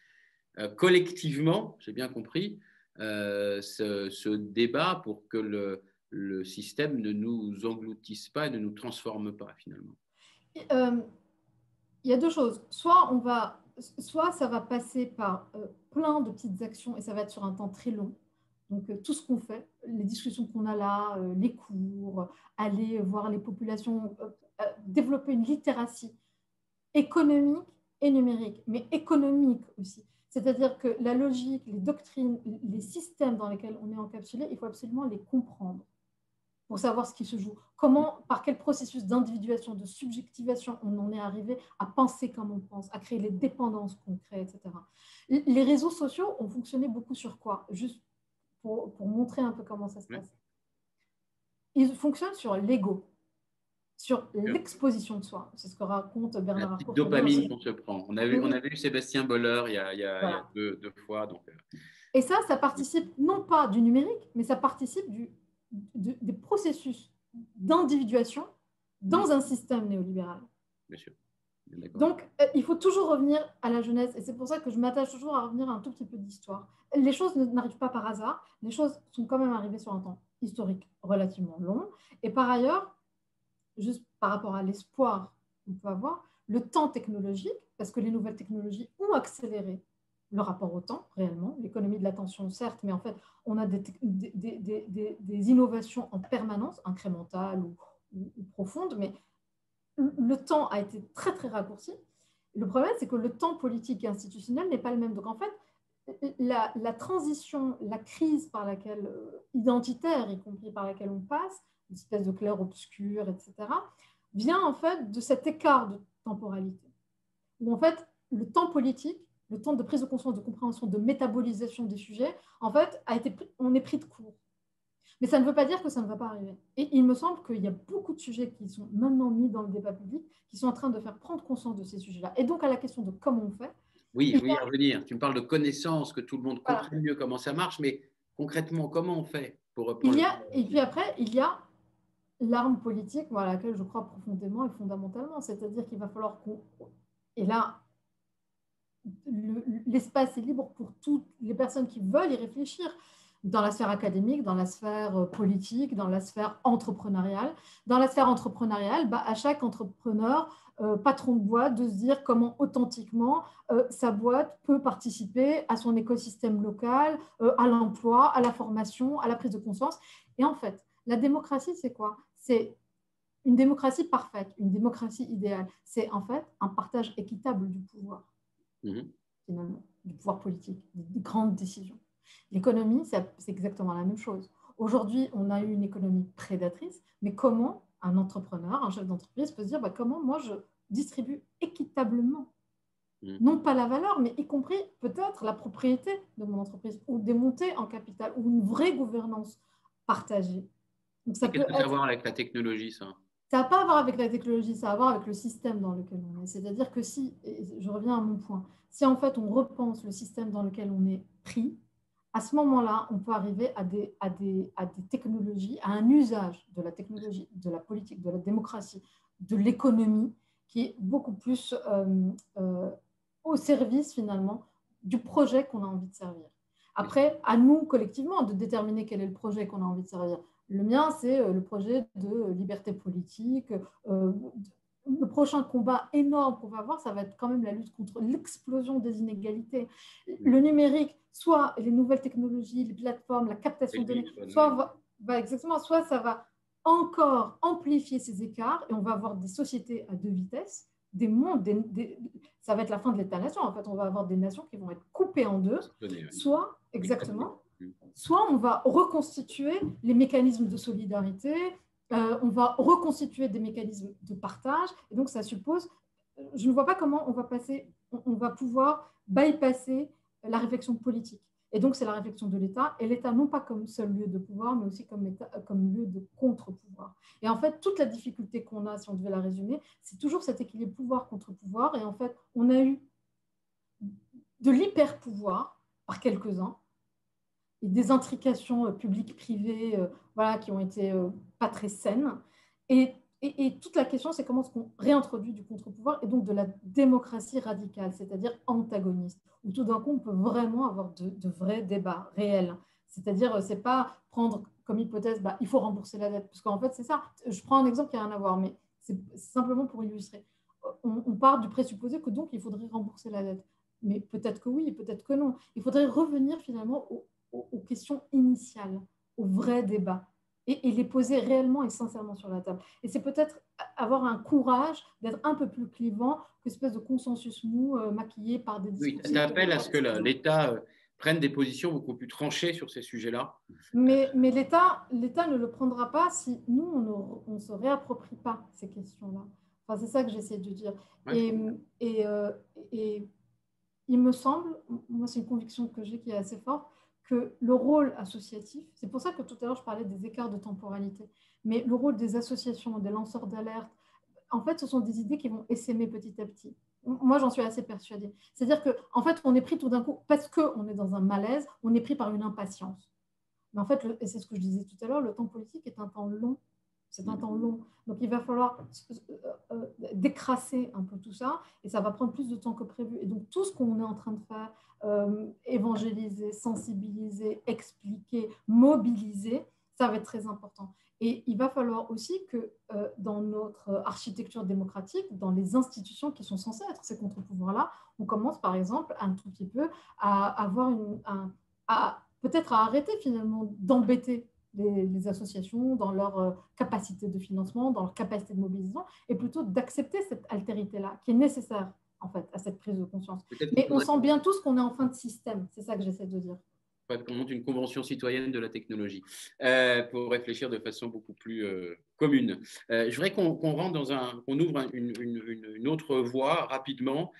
collectivement, j'ai bien compris, ce débat pour que le système ne nous engloutisse pas et ne nous transforme pas, finalement? Il y a deux choses. Soit ça va passer par plein de petites actions et ça va être sur un temps très long. Donc, tout ce qu'on fait, les discussions qu'on a là, les cours, aller voir les populations, développer une littératie économique et numérique, mais économique aussi. C'est-à-dire que la logique, les doctrines, les systèmes dans lesquels on est encapsulé, il faut absolument les comprendre pour savoir ce qui se joue. Comment, par quel processus d'individuation, de subjectivation on en est arrivé à penser comme on pense, à créer les dépendances qu'on crée, etc. Les réseaux sociaux ont fonctionné beaucoup sur quoi? Juste pour montrer un peu comment ça se passe. Ils fonctionnent sur l'ego, sur l'exposition de soi. C'est ce que raconte Bernard La Arnault. petite dopamine qu'on se prend. On avait eu Sébastien Boller il y a Voilà. deux fois. Donc, Et ça participe non pas du numérique, mais ça participe des processus d'individuation dans un système néolibéral. bien sûr. Donc, il faut toujours revenir à la jeunesse. Et c'est pour ça que je m'attache toujours à revenir à un tout petit peu d'histoire. Les choses n'arrivent pas par hasard. Les choses sont quand même arrivées sur un temps historique relativement long. Et par ailleurs, juste par rapport à l'espoir qu'on peut avoir, le temps technologique, parce que les nouvelles technologies ont accéléré le rapport au temps, réellement, l'économie de l'attention, certes, mais en fait, on a des innovations en permanence, incrémentales ou profondes, mais le temps a été très, très raccourci. Le problème, c'est que le temps politique et institutionnel n'est pas le même. Donc, en fait, la transition, la crise par laquelle, identitaire, y compris par laquelle on passe, une espèce de clair-obscur, etc., vient en fait de cet écart de temporalité, où en fait, le temps politique, le temps de prise de conscience, de compréhension, de métabolisation des sujets, en fait, on est pris de court. Mais ça ne veut pas dire que ça ne va pas arriver. Et il me semble qu'il y a beaucoup de sujets qui sont maintenant mis dans le débat public, qui sont en train de faire prendre conscience de ces sujets-là. Et donc, à la question de comment on fait. Oui, je vais y revenir. Tu me parles de connaissances, que tout le monde comprenne Voilà. mieux comment ça marche, mais concrètement, comment on fait pour reprendre Et puis après, il y a l'arme politique, à laquelle je crois profondément et fondamentalement. C'est-à-dire qu'il va falloir qu'on. Et là, l'espace est libre pour toutes les personnes qui veulent y réfléchir, dans la sphère académique, dans la sphère politique, dans la sphère entrepreneuriale. Dans la sphère entrepreneuriale, à chaque entrepreneur, patron de boîte, de se dire comment authentiquement sa boîte peut participer à son écosystème local, à l'emploi, à la formation, à la prise de conscience. Et en fait, la démocratie, c'est quoi? C'est une démocratie parfaite, une démocratie idéale. C'est en fait un partage équitable du pouvoir. Finalement, du pouvoir politique, des grandes décisions. L'économie, c'est exactement la même chose. Aujourd'hui, on a eu une économie prédatrice, mais comment un entrepreneur, un chef d'entreprise peut se dire comment moi je distribue équitablement, non pas la valeur, mais y compris peut-être la propriété de mon entreprise, ou des montées en capital, ou une vraie gouvernance partagée. Qu'est-ce que ça a à voir avec la technologie, ça? Ça n'a pas à voir avec la technologie, ça a à voir avec le système dans lequel on est. C'est-à-dire que si, et je reviens à mon point, si en fait on repense le système dans lequel on est pris, à ce moment-là, on peut arriver à des technologies, à un usage de la technologie, de la politique, de la démocratie, de l'économie, qui est beaucoup plus au service finalement du projet qu'on a envie de servir. Après, à nous collectivement de déterminer quel est le projet qu'on a envie de servir. Le mien, c'est le projet de liberté politique. Le prochain combat énorme qu'on va avoir, ça va être quand même la lutte contre l'explosion des inégalités. Le numérique, soit les nouvelles technologies, les plateformes, la captation de données, soit ça va encore amplifier ces écarts et on va avoir des sociétés à deux vitesses, des mondes, ça va être la fin de l'État-nation. En fait, on va avoir des nations qui vont être coupées en deux, soit, exactement, soit on va reconstituer les mécanismes de solidarité, on va reconstituer des mécanismes de partage, et donc ça suppose, je ne vois pas comment on va pouvoir bypasser la réflexion politique. Et donc c'est la réflexion de l'État, et l'État non pas comme seul lieu de pouvoir, mais aussi comme lieu de contre-pouvoir. Et en fait, toute la difficulté qu'on a, si on devait la résumer, c'est toujours cet équilibre pouvoir contre pouvoir, et en fait, on a eu de l'hyper-pouvoir par quelques-uns, et des intrications publiques-privées qui ont été pas très saines. Et toute la question, c'est comment est-ce qu'on réintroduit du contre-pouvoir et donc de la démocratie radicale, c'est-à-dire antagoniste, où tout d'un coup, on peut vraiment avoir de vrais débats réels. C'est-à-dire, c'est pas prendre comme hypothèse, il faut rembourser la dette, parce qu'en fait, c'est ça. Je prends un exemple qui n'a rien à voir, mais c'est simplement pour illustrer. On part du présupposé que donc, il faudrait rembourser la dette. Mais peut-être que oui, peut-être que non. Il faudrait revenir finalement aux questions initiales, au vrai débat. et les poser réellement et sincèrement sur la table. Et c'est peut-être avoir un courage d'être un peu plus clivant que espèce de consensus mou maquillé par des Oui, discours. tu appelles à ce que l'État prenne des positions beaucoup plus tranchées sur ces sujets-là. Mais l'État ne le prendra pas si nous, on ne se réapproprie pas ces questions-là. Enfin, c'est ça que j'essaie de dire. Ouais, Et il me semble, moi c'est une conviction que j'ai qui est assez forte, que le rôle associatif, c'est pour ça que tout à l'heure je parlais des écarts de temporalité, mais le rôle des associations, des lanceurs d'alerte, en fait ce sont des idées qui vont essaimer petit à petit. Moi j'en suis assez persuadée. C'est-à-dire qu'en fait on est pris tout d'un coup, parce qu'on est dans un malaise, on est pris par une impatience. Mais en fait, et c'est ce que je disais tout à l'heure, le temps politique est un temps long. C'est un temps long. Donc, il va falloir décrasser un peu tout ça et ça va prendre plus de temps que prévu. Et donc, tout ce qu'on est en train de faire, évangéliser, sensibiliser, expliquer, mobiliser, ça va être très important. Et il va falloir aussi que dans notre architecture démocratique, dans les institutions qui sont censées être ces contre-pouvoirs-là, on commence par exemple un tout petit peu à avoir peut-être à arrêter finalement d'embêter les associations dans leur capacité de financement, dans leur capacité de mobilisation, et plutôt d'accepter cette altérité-là qui est nécessaire en fait à cette prise de conscience. Mais on sent bien tous qu'on est en fin de système, c'est ça que j'essaie de dire. On monte une convention citoyenne de la technologie pour réfléchir de façon beaucoup plus commune. Je voudrais qu'on rentre qu'on ouvre une autre voie rapidement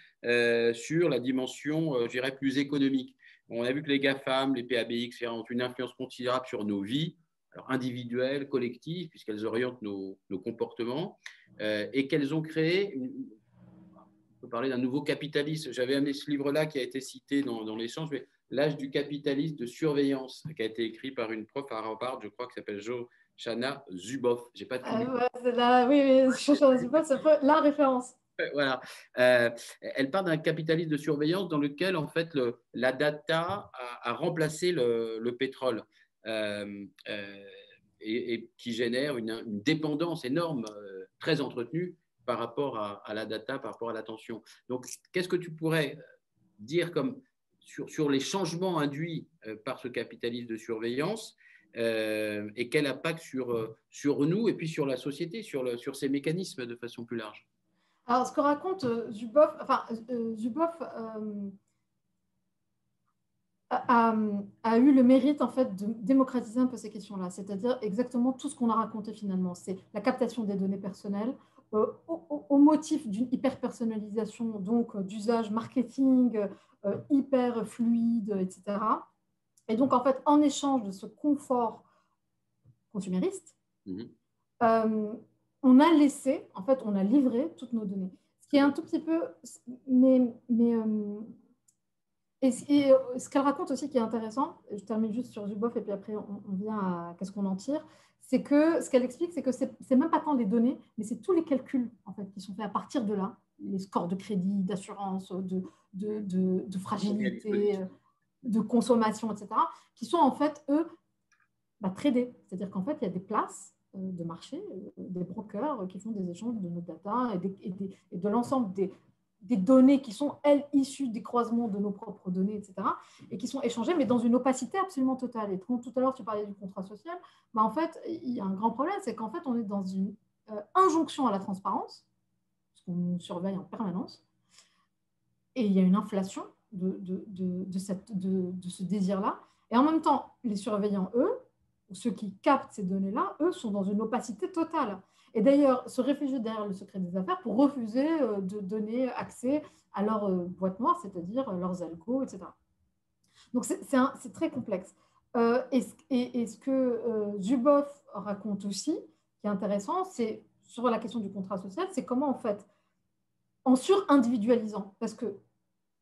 sur la dimension, je dirais, plus économique. On a vu que les GAFAM, les PABX ont une influence considérable sur nos vies, alors individuelles, collectives, puisqu'elles orientent nos comportements, et qu'elles ont créé, on peut parler d'un nouveau capitalisme. J'avais amené ce livre-là qui a été cité dans l'échange, mais L'âge du capitalisme de surveillance, qui a été écrit par une prof à Harvard, je crois, qui s'appelle Shoshana Zuboff. J'ai pas de oui, Shoshana Zuboff, c'est la référence. Voilà. Elle parle d'un capitalisme de surveillance dans lequel, en fait, la data a remplacé le pétrole et qui génère une dépendance énorme, très entretenue par rapport à la data, par rapport à l'attention. Donc, qu'est-ce que tu pourrais dire comme sur les changements induits par ce capitalisme de surveillance et quel impact sur nous et puis sur la société, sur ces mécanismes de façon plus large? Alors, ce que raconte Zuboff, a eu le mérite en fait de démocratiser un peu ces questions-là, c'est-à-dire exactement tout ce qu'on a raconté finalement. C'est la captation des données personnelles au motif d'une hyper-personnalisation, donc d'usage marketing hyper fluide, etc. Et donc en fait, en échange de ce confort consumériste, on a laissé, en fait, on a livré toutes nos données. Ce qui est un tout petit peu, et ce qu'elle raconte aussi qui est intéressant, je termine juste sur Zuboff et puis après on vient à qu'est-ce qu'on en tire, c'est que ce qu'elle explique, c'est que c'est même pas tant les données, mais c'est tous les calculs en fait, qui sont faits à partir de là, les scores de crédit, d'assurance, de fragilité, de consommation, etc., qui sont en fait, eux, tradés. C'est-à-dire qu'en fait, il y a des places de marché, des brokers qui font des échanges de nos data et de l'ensemble des données qui sont, elles, issues des croisements de nos propres données, etc., et qui sont échangées, mais dans une opacité absolument totale. Et tout à l'heure, tu parlais du contrat social. En fait, il y a un grand problème, c'est qu'en fait, on est dans une injonction à la transparence, parce qu'on nous surveille en permanence, et il y a une inflation de ce désir-là. Et en même temps, les surveillants, eux, ceux qui captent ces données-là, eux, sont dans une opacité totale. Et d'ailleurs, se réfugier derrière le secret des affaires pour refuser de donner accès à leur boîte noire, c'est-à-dire leurs algos, etc. Donc, c'est très complexe. Et ce que Zuboff raconte aussi, qui est intéressant, c'est sur la question du contrat social, c'est comment, en fait, en sur-individualisant, parce que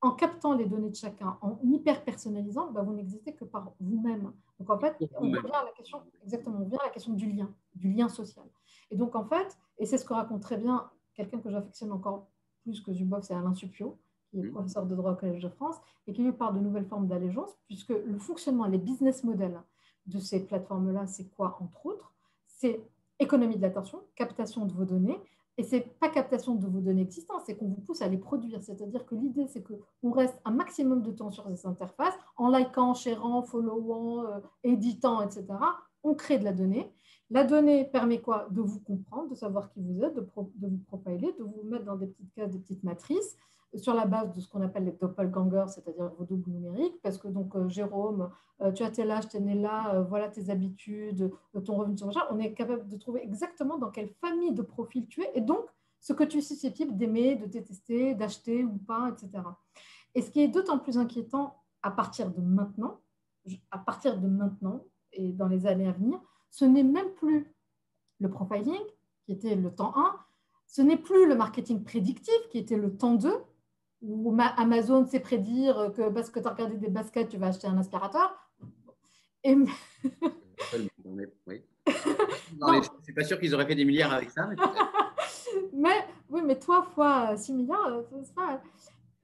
en captant les données de chacun, en hyper-personnalisant, vous n'existez que par vous-même. Donc, en fait, on revient à la question, exactement, on revient à la question du lien social. Et donc, en fait, et c'est ce que raconte très bien quelqu'un que j'affectionne encore plus que Zuboff, c'est Alain Suppiot, qui est professeur de droit au Collège de France, et qui lui parle de nouvelles formes d'allégeance, puisque le fonctionnement, les business models de ces plateformes-là, c'est quoi, entre autres? C'est économie de l'attention, captation de vos données, et ce n'est pas captation de vos données existantes, c'est qu'on vous pousse à les produire. C'est-à-dire que l'idée, c'est qu'on reste un maximum de temps sur ces interfaces en likant, sharant, followant, éditant, etc., on crée de la donnée. La donnée permet quoi? De vous comprendre, de savoir qui vous êtes, de vous profiler, de vous mettre dans des petites cases, des petites matrices, sur la base de ce qu'on appelle les doppelgangers, c'est-à-dire vos doubles numériques, parce que donc Jérôme, tu as tel âge, tu es né là, voilà tes habitudes, ton revenu, ton machin, on est capable de trouver exactement dans quelle famille de profil tu es, et donc ce que tu es susceptible d'aimer, de détester, d'acheter ou pas, etc. Et ce qui est d'autant plus inquiétant à partir de maintenant, et dans les années à venir, ce n'est même plus le profiling, qui était le temps 1, ce n'est plus le marketing prédictif, qui était le temps 2, où Amazon sait prédire que parce que tu as regardé des baskets, tu vas acheter un aspirateur. Et... oui. Non, je ne suis pas sûr qu'ils auraient fait des milliards avec ça. Oui, mais toi, fois 6 milliards, c'est pas...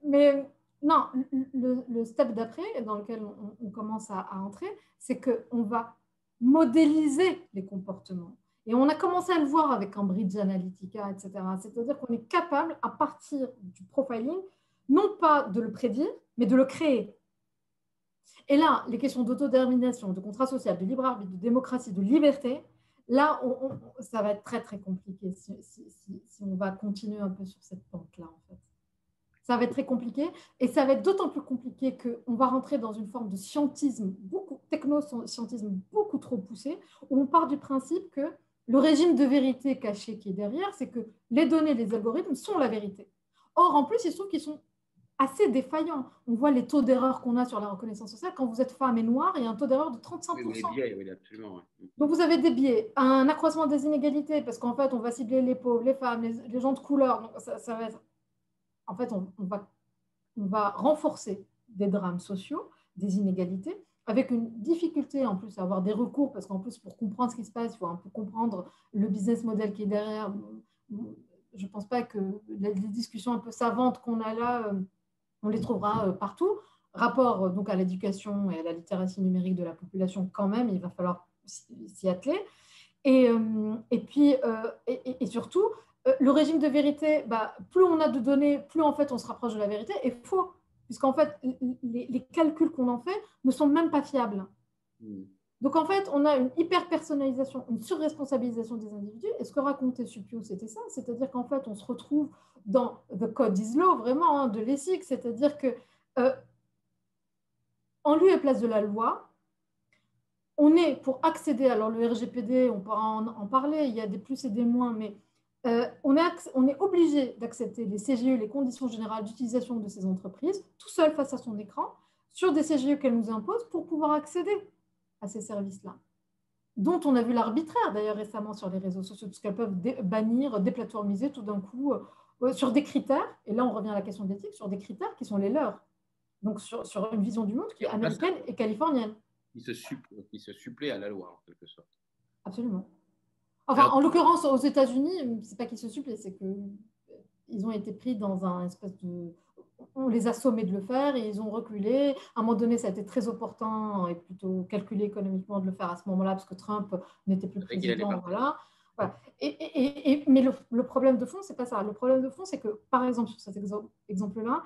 Mais non, le step d'après, dans lequel on commence à entrer, c'est qu'on va modéliser les comportements. Et on a commencé à le voir avec Cambridge Analytica, etc. C'est-à-dire qu'on est capable, à partir du profiling, non pas de le prédire, mais de le créer. Et là, les questions d'autodétermination, de contrat social, de libre arbitre, de démocratie, de liberté, là, ça va être très, très compliqué si on va continuer un peu sur cette pente-là, en fait. Ça va être très compliqué et ça va être d'autant plus compliqué qu'on va rentrer dans une forme de scientisme, techno-scientisme beaucoup trop poussé, où on part du principe que le régime de vérité caché qui est derrière, c'est que les données, les algorithmes sont la vérité. Or, en plus, il se trouve qu'ils sont assez défaillants. On voit les taux d'erreur qu'on a sur la reconnaissance sociale. Quand vous êtes femme et noire, il y a un taux d'erreur de 35%. Oui, les biais, oui, absolument. Donc, vous avez des biais, un accroissement des inégalités, parce qu'en fait, on va cibler les pauvres, les femmes, les gens de couleur. Donc, ça va être... En fait, on va renforcer des drames sociaux, des inégalités, avec une difficulté en plus à avoir des recours, parce qu'en plus, pour comprendre ce qui se passe, il faut un peu comprendre le business model qui est derrière. Je ne pense pas que les discussions un peu savantes qu'on a là, on les trouvera partout. Rapport donc à l'éducation et à la littératie numérique de la population, quand même, il va falloir s'y atteler. Et surtout, le régime de vérité, plus on a de données, plus en fait on se rapproche de la vérité, et faux, puisqu'en fait, les calculs qu'on en fait ne sont même pas fiables. Donc en fait, on a une hyper-personnalisation, une surresponsabilisation des individus, et ce que racontait Suppiu, c'était ça, c'est-à-dire qu'en fait, on se retrouve dans the code is law, vraiment, hein, de l'ESIC, c'est-à-dire que en lieu et place de la loi, on est pour accéder, alors le RGPD, on pourra en parler, il y a des plus et des moins, mais on est obligé d'accepter les CGE, les conditions générales d'utilisation de ces entreprises, tout seul face à son écran, sur des CGE qu'elles nous imposent pour pouvoir accéder à ces services-là, dont on a vu l'arbitraire d'ailleurs récemment sur les réseaux sociaux, parce qu'elles peuvent bannir, déplatformiser tout d'un coup sur des critères, et là on revient à la question de l'éthique, sur des critères qui sont les leurs, donc sur une vision du monde qui est américaine et californienne. Qui se supplée à la loi, en quelque sorte. Absolument. Enfin, alors, en l'occurrence, aux États-Unis, c'est pas qu'ils se supplient, c'est qu'ils ont été pris dans un espèce de... On les a sommés de le faire et ils ont reculé. À un moment donné, ça a été très opportun et plutôt calculé économiquement de le faire à ce moment-là parce que Trump n'était plus président. Voilà. Mais le problème de fond, c'est pas ça. Le problème de fond, c'est que, par exemple, sur cet exemple-là,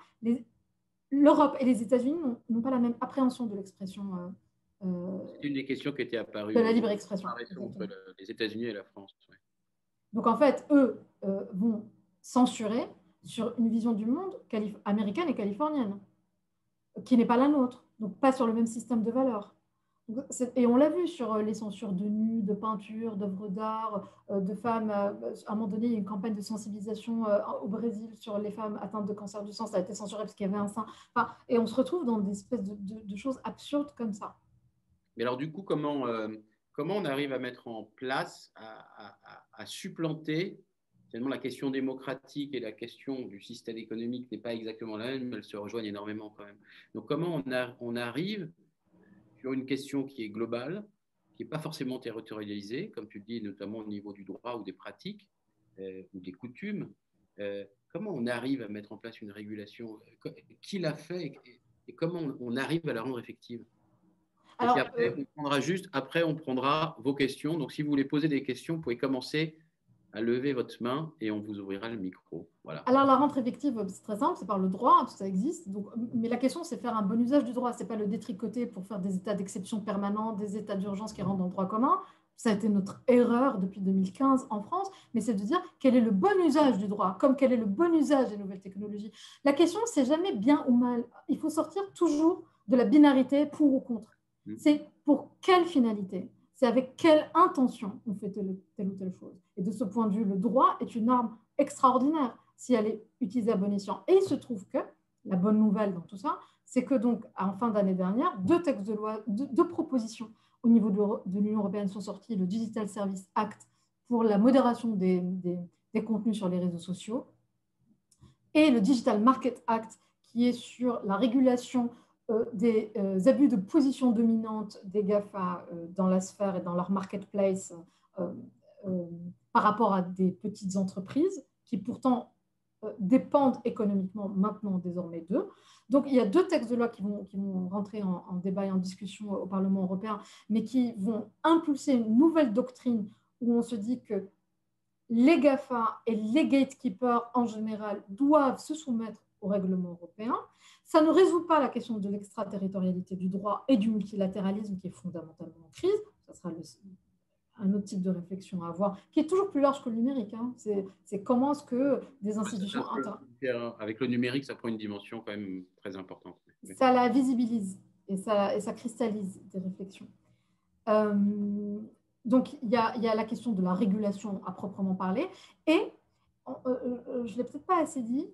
l'Europe et les États-Unis n'ont pas la même appréhension de l'expression. C'est une des questions qui était apparue. De la libre expression. Entre les États-Unis et la France. Ouais. Donc, en fait, eux vont censurer sur une vision du monde américaine et californienne, qui n'est pas la nôtre, donc pas sur le même système de valeurs. Et on l'a vu sur les censures de nus, de peintures, d'œuvres d'art, de femmes. À un moment donné, il y a une campagne de sensibilisation au Brésil sur les femmes atteintes de cancer du sang. Ça a été censuré parce qu'il y avait un sein. Enfin, et on se retrouve dans des espèces de choses absurdes comme ça. Mais alors, du coup, comment on arrive à mettre en place, à supplanter, finalement, la question démocratique et la question du système économique n'est pas exactement la même, mais elles se rejoignent énormément quand même. Donc, comment on arrive sur une question qui est globale, qui n'est pas forcément territorialisée, comme tu le dis, notamment au niveau du droit ou des pratiques ou des coutumes, comment on arrive à mettre en place une régulation? Qui l'a fait et comment on arrive à la rendre effective? Alors, après, on prendra vos questions. Donc, si vous voulez poser des questions, vous pouvez commencer à lever votre main et on vous ouvrira le micro. Voilà. Alors, la rente effective, c'est très simple, c'est par le droit, tout ça existe. Donc, mais la question, c'est faire un bon usage du droit. Ce n'est pas le détricoter pour faire des états d'exception permanents, des états d'urgence qui rentrent dans le droit commun. Ça a été notre erreur depuis 2015 en France, mais c'est de dire quel est le bon usage du droit, comme quel est le bon usage des nouvelles technologies. La question, c'est jamais bien ou mal. Il faut sortir toujours de la binarité pour ou contre. C'est pour quelle finalité? C'est avec quelle intention on fait telle ou telle chose. Et de ce point de vue, le droit est une arme extraordinaire si elle est utilisée à bon escient. Et il se trouve que la bonne nouvelle dans tout ça, c'est que donc en fin d'année dernière, deux textes de loi, deux propositions au niveau de l'Union européenne sont sortis, le Digital Service Act pour la modération des contenus sur les réseaux sociaux et le Digital Market Act qui est sur la régulation des abus de position dominante des GAFA dans la sphère et dans leur marketplace par rapport à des petites entreprises qui pourtant dépendent économiquement maintenant désormais d'eux. Donc, il y a deux textes de loi qui vont rentrer en débat et en discussion au Parlement européen, mais qui vont impulser une nouvelle doctrine où on se dit que les GAFA et les gatekeepers en général doivent se soumettre au règlement européen. Ça ne résout pas la question de l'extraterritorialité du droit et du multilatéralisme qui est fondamentalement en crise. Ça sera un autre type de réflexion à avoir, qui est toujours plus large que le numérique. Hein. C'est comment est-ce que des institutions... Avec le numérique, ça prend une dimension quand même très importante. Ça la visibilise et ça cristallise des réflexions. Donc, il y a la question de la régulation à proprement parler. Et, je ne l'ai peut-être pas assez dit,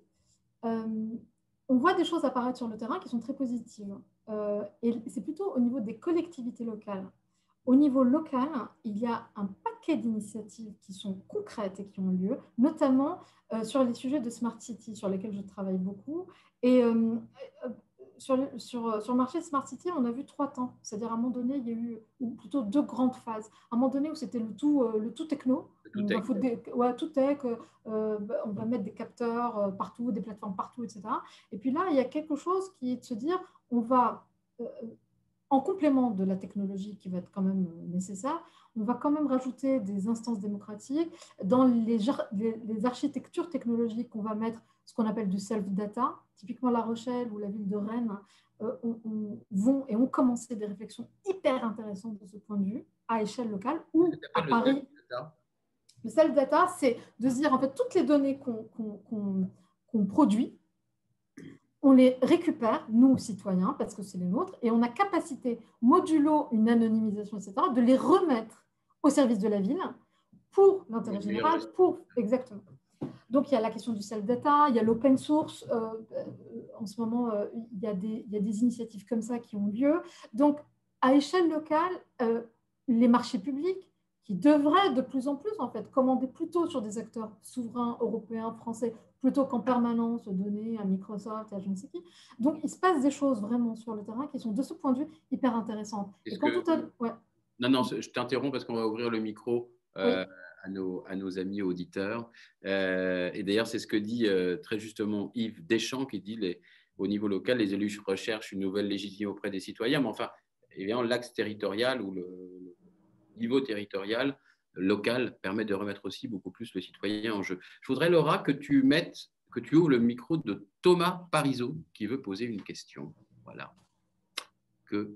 on voit des choses apparaître sur le terrain qui sont très positives. Et c'est plutôt au niveau des collectivités locales. Au niveau local, il y a un paquet d'initiatives qui sont concrètes et qui ont lieu, notamment sur les sujets de Smart City, sur lesquels je travaille beaucoup. Et sur le marché Smart City, on a vu 3 temps. C'est-à-dire, à un moment donné, il y a eu ou plutôt 2 grandes phases. À un moment donné, où c'était le tout techno. Tout tech, on va mettre des capteurs partout, des plateformes partout, etc. Et puis là, il y a quelque chose qui est de se dire, on va... en complément de la technologie qui va être quand même nécessaire, on va quand même rajouter des instances démocratiques. Dans les architectures technologiques, on va mettre ce qu'on appelle du self-data. Typiquement, La Rochelle ou la ville de Rennes ont commencé des réflexions hyper intéressantes de ce point de vue à échelle locale, ou à Paris. Le self-data, c'est de se dire, en fait, toutes les données qu'on produit, on les récupère, nous, citoyens, parce que c'est les nôtres, et on a capacité, modulo une anonymisation, etc., de les remettre au service de la ville pour l'intérêt général, exactement. Donc, il y a la question du self-data, il y a l'open source. En ce moment, il y a des initiatives comme ça qui ont lieu. Donc, à échelle locale, les marchés publics qui devraient de plus en plus, en fait, commander plutôt sur des acteurs souverains, européens, français, plutôt qu'en permanence donner à Microsoft, à je ne sais qui. Donc, il se passe des choses vraiment sur le terrain qui sont, de ce point de vue, hyper intéressantes. Non, je t'interromps parce qu'on va ouvrir le micro à nos amis auditeurs. Et d'ailleurs, c'est ce que dit très justement Yves Deschamps, qui dit au niveau local, les élus recherchent une nouvelle légitimité auprès des citoyens. Mais enfin, évidemment, l'axe territorial ou le niveau territorial local permet de remettre aussi beaucoup plus le citoyen en jeu. Je voudrais, Laura, que tu ouvres le micro de Thomas Parisot qui veut poser une question. Voilà.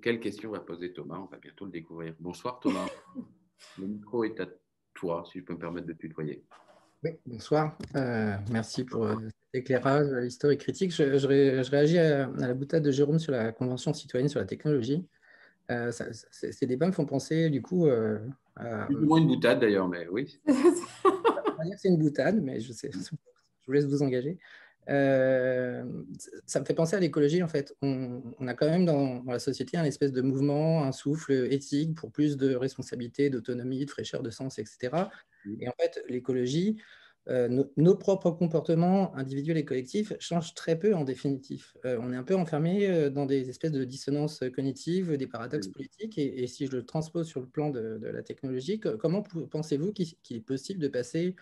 Quelle question va poser Thomas? On va bientôt le découvrir. Bonsoir Thomas. Le micro est à toi, si je peux me permettre de tutoyer. Oui, bonsoir. Merci pour cet éclairage historique critique. Je réagis à la boutade de Jérôme sur la Convention citoyenne sur la technologie. Ces débats me font penser du coup à... Plus ou moins une boutade d'ailleurs, mais oui. On va dire que c'est une boutade, mais je vous laisse vous engager. Ça me fait penser à l'écologie en fait. On a quand même dans la société un espèce de mouvement, un souffle éthique pour plus de responsabilité, d'autonomie, de fraîcheur de sens, etc. Et en fait, l'écologie, nos propres comportements individuels et collectifs changent très peu en définitif. On est un peu enfermé dans des espèces de dissonances cognitives, des paradoxes politiques. Et si je le transpose sur le plan de la technologie, comment pensez-vous qu'il est possible de passer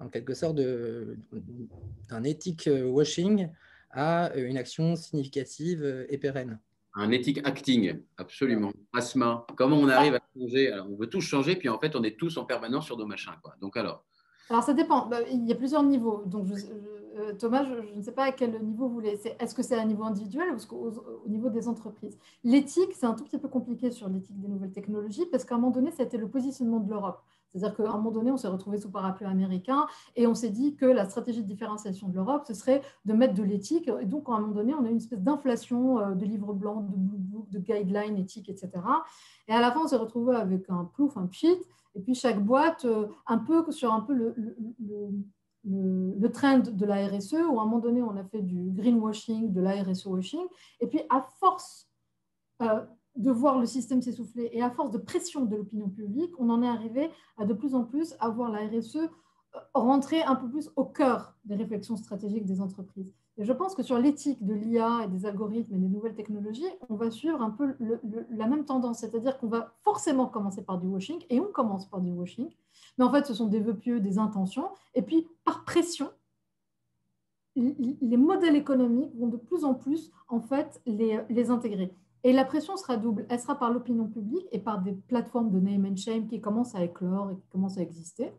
en quelque sorte d'un ethic washing à une action significative et pérenne? Un ethic acting, absolument. Asma, comment on arrive à changer? Alors, on veut tous changer, puis en fait, on est tous en permanence sur nos machins, quoi. Donc alors, Alors, ça dépend. Il y a plusieurs niveaux. Donc, Thomas, je ne sais pas à quel niveau vous voulez. Est-ce que c'est à un niveau individuel ou au niveau des entreprises? L'éthique, c'est un tout petit peu compliqué sur l'éthique des nouvelles technologies parce qu'à un moment donné, ça a été le positionnement de l'Europe. C'est-à-dire qu'à un moment donné, on s'est retrouvé sous parapluie américain et on s'est dit que la stratégie de différenciation de l'Europe, ce serait de mettre de l'éthique. Et donc, à un moment donné, on a eu une espèce d'inflation de livres blancs, de blue book, de guidelines éthiques, etc. Et à la fin, on s'est retrouvé avec un plouf, un pchit. Et puis, chaque boîte, un peu sur un peu le trend de la RSE, où à un moment donné, on a fait du greenwashing, de la RSE washing. Et puis, à force de voir le système s'essouffler et à force de pression de l'opinion publique, on en est arrivé à de plus en plus à voir la RSE rentrer un peu plus au cœur des réflexions stratégiques des entreprises. Et je pense que sur l'éthique de l'IA et des algorithmes et des nouvelles technologies, on va suivre un peu la même tendance, c'est-à-dire qu'on va forcément commencer par du washing, et on commence par du washing, mais en fait, ce sont des vœux pieux, des intentions, et puis par pression, les modèles économiques vont de plus en plus, en fait, les intégrer. Et la pression sera double. Elle sera par l'opinion publique et par des plateformes de name and shame qui commencent à éclore et qui commencent à exister.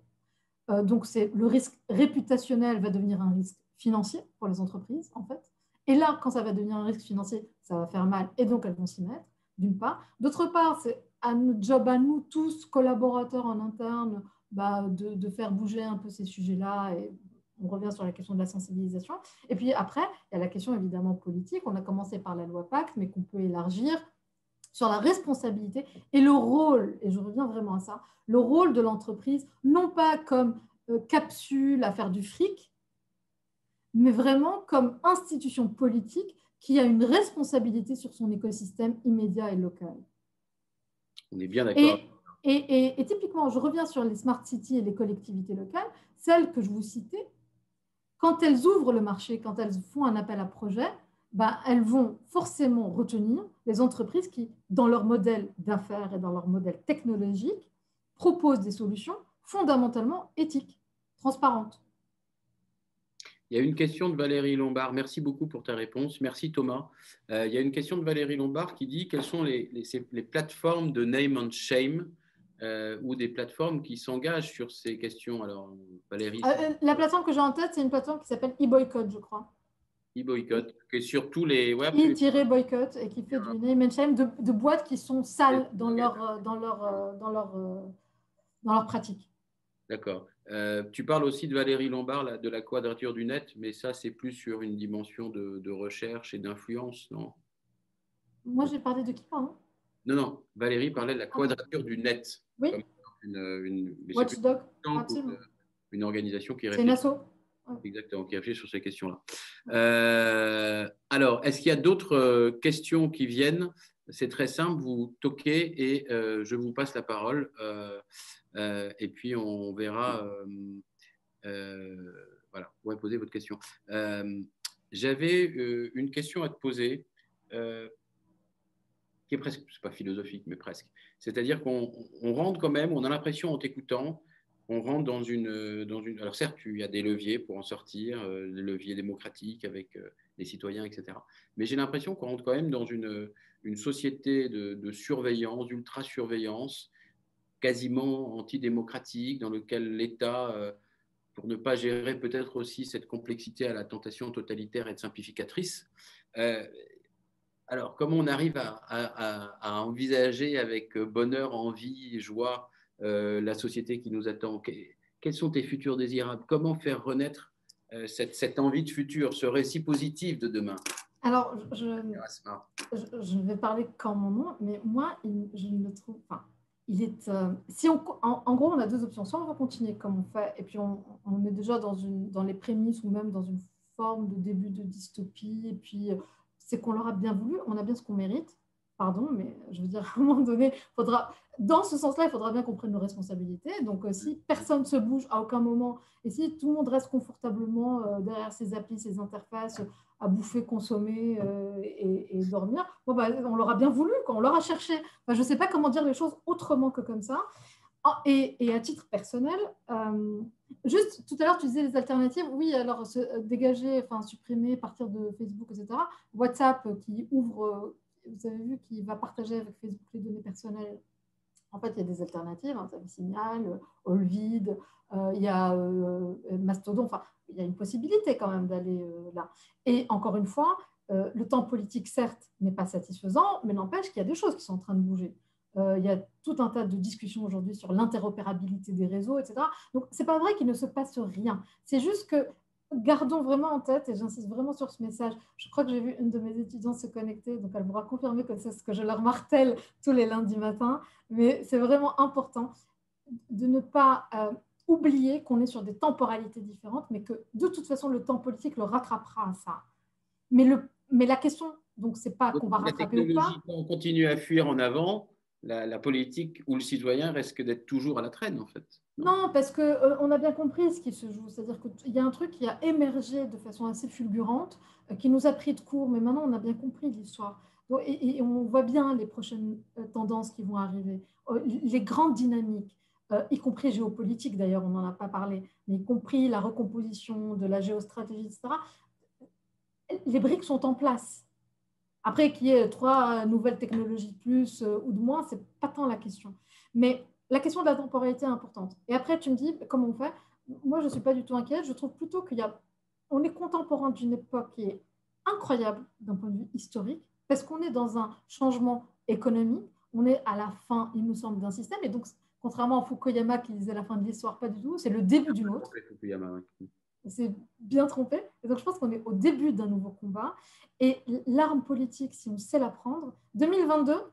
Donc, le risque réputationnel va devenir un risque financier pour les entreprises, en fait. Et là, quand ça va devenir un risque financier, ça va faire mal et donc elles vont s'y mettre, d'une part. D'autre part, c'est à notre job, à nous tous, collaborateurs en interne, de faire bouger un peu ces sujets-là. Et on revient sur la question de la sensibilisation. Et puis après, il y a la question évidemment politique. On a commencé par la loi Pacte, mais qu'on peut élargir sur la responsabilité et le rôle, et je reviens vraiment à ça, le rôle de l'entreprise, non pas comme capsule à faire du fric, mais vraiment comme institution politique qui a une responsabilité sur son écosystème immédiat et local. On est bien d'accord. Et typiquement, je reviens sur les smart cities et les collectivités locales, celles que je vous citais, quand elles ouvrent le marché, quand elles font un appel à projet, elles vont forcément retenir les entreprises qui, dans leur modèle d'affaires et dans leur modèle technologique, proposent des solutions fondamentalement éthiques, transparentes. Il y a une question de Valérie Lombard. Merci beaucoup pour ta réponse. Merci Thomas. Il y a une question de Valérie Lombard qui dit quelles sont les plateformes de name and shame ou des plateformes qui s'engagent sur ces questions. Alors, Valérie. La plateforme que j'ai en tête, c'est une plateforme qui s'appelle eBoycott, je crois. eBoycott, qui est sur tous les web. E-boycott et qui fait du name and shame de boîtes qui sont sales dans leur pratique. D'accord. Tu parles aussi de Valérie Lombard, de la quadrature du net, mais ça, c'est plus sur une dimension de recherche et d'influence, non? Moi, j'ai parlé de qui, pardon? Non, Valérie parlait de la quadrature du net. Oui. Watchdog, absolument. Une organisation qui réfléchit. C'est une asso. Exactement, qui réfléchit sur ces questions-là. Alors, est-ce qu'il y a d'autres questions qui viennent? C'est très simple, vous toquez et je vous passe la parole. Et puis, on verra. Voilà, vous pouvez poser votre question. J'avais une question à te poser qui est presque, c'est pas philosophique, mais presque. C'est-à-dire qu'on rentre quand même, on a l'impression en t'écoutant, on rentre dans une. Alors certes, il y a des leviers pour en sortir, des leviers démocratiques avec les citoyens, etc. Mais j'ai l'impression qu'on rentre quand même dans une société de surveillance, d'ultra-surveillance, quasiment antidémocratique, dans lequel l'État, pour ne pas gérer peut-être aussi cette complexité à la tentation totalitaire et de simplificatrice, alors, comment on arrive à envisager avec bonheur, envie, joie la société qui nous attend? Quels sont tes futurs désirables? Comment faire renaître cette envie de futur, ce récit positif de demain? Alors, je vais parler qu'en mon nom, mais moi, je ne le trouve pas. Si en gros, on a deux options. Soit on va continuer comme on fait, et puis on est déjà dans les prémices ou même dans une forme de début de dystopie, et puis c'est qu'on leur a bien voulu, on a bien ce qu'on mérite. Pardon, mais je veux dire, à un moment donné, dans ce sens-là, il faudra bien qu'on prenne nos responsabilités. Donc, si personne ne se bouge à aucun moment, et si tout le monde reste confortablement derrière ses applis, ses interfaces, à bouffer, consommer et dormir, on leur a bien voulu, on leur a cherché. Je ne sais pas comment dire les choses autrement que comme ça. Et à titre personnel, juste tout à l'heure, tu disais les alternatives. Oui, alors dégager, supprimer, partir de Facebook, etc. WhatsApp qui ouvre, vous avez vu, qui va partager avec Facebook les données personnelles. En fait, il y a des alternatives, hein, Signal, Olvid, il y a Mastodon, enfin, il y a une possibilité quand même d'aller là. Et encore une fois, le temps politique, certes, n'est pas satisfaisant, mais n'empêche qu'il y a des choses qui sont en train de bouger. Il y a tout un tas de discussions aujourd'hui sur l'interopérabilité des réseaux, etc. Donc, ce n'est pas vrai qu'il ne se passe rien. C'est juste que gardons vraiment en tête, et j'insiste vraiment sur ce message, je crois que j'ai vu une de mes étudiantes se connecter, donc elle pourra confirmer que c'est ce que je leur martèle tous les lundis matins, mais c'est vraiment important de ne pas oublier qu'on est sur des temporalités différentes, mais que de toute façon, le temps politique le rattrapera à ça. Mais la question, donc, c'est pas qu'on va rattraper ou pas. Quand on continue à fuir en avant, la politique ou le citoyen risque d'être toujours à la traîne, en fait. Non, parce qu'on a bien compris ce qui se joue. C'est-à-dire qu'il y a un truc qui a émergé de façon assez fulgurante, qui nous a pris de court, mais maintenant on a bien compris l'histoire. Et on voit bien les prochaines tendances qui vont arriver, les grandes dynamiques, y compris géopolitiques d'ailleurs, on n'en a pas parlé, mais y compris la recomposition de la géostratégie, etc. Les briques sont en place. Après, qu'il y ait 3 nouvelles technologies de plus ou de moins, ce n'est pas tant la question. Mais la question de la temporalité est importante. Et après, tu me dis, comment on fait? Moi, je ne suis pas du tout inquiète. Je trouve plutôt on est contemporain d'une époque qui est incroyable d'un point de vue historique, parce qu'on est dans un changement économique. On est à la fin, il me semble, d'un système. Et donc, contrairement à Fukuyama qui disait la fin de l'histoire, pas du tout, c'est le début d'une autre. C'est bien trompé. Et donc, je pense qu'on est au début d'un nouveau combat. Et l'arme politique, si on sait la prendre, 2022, je ne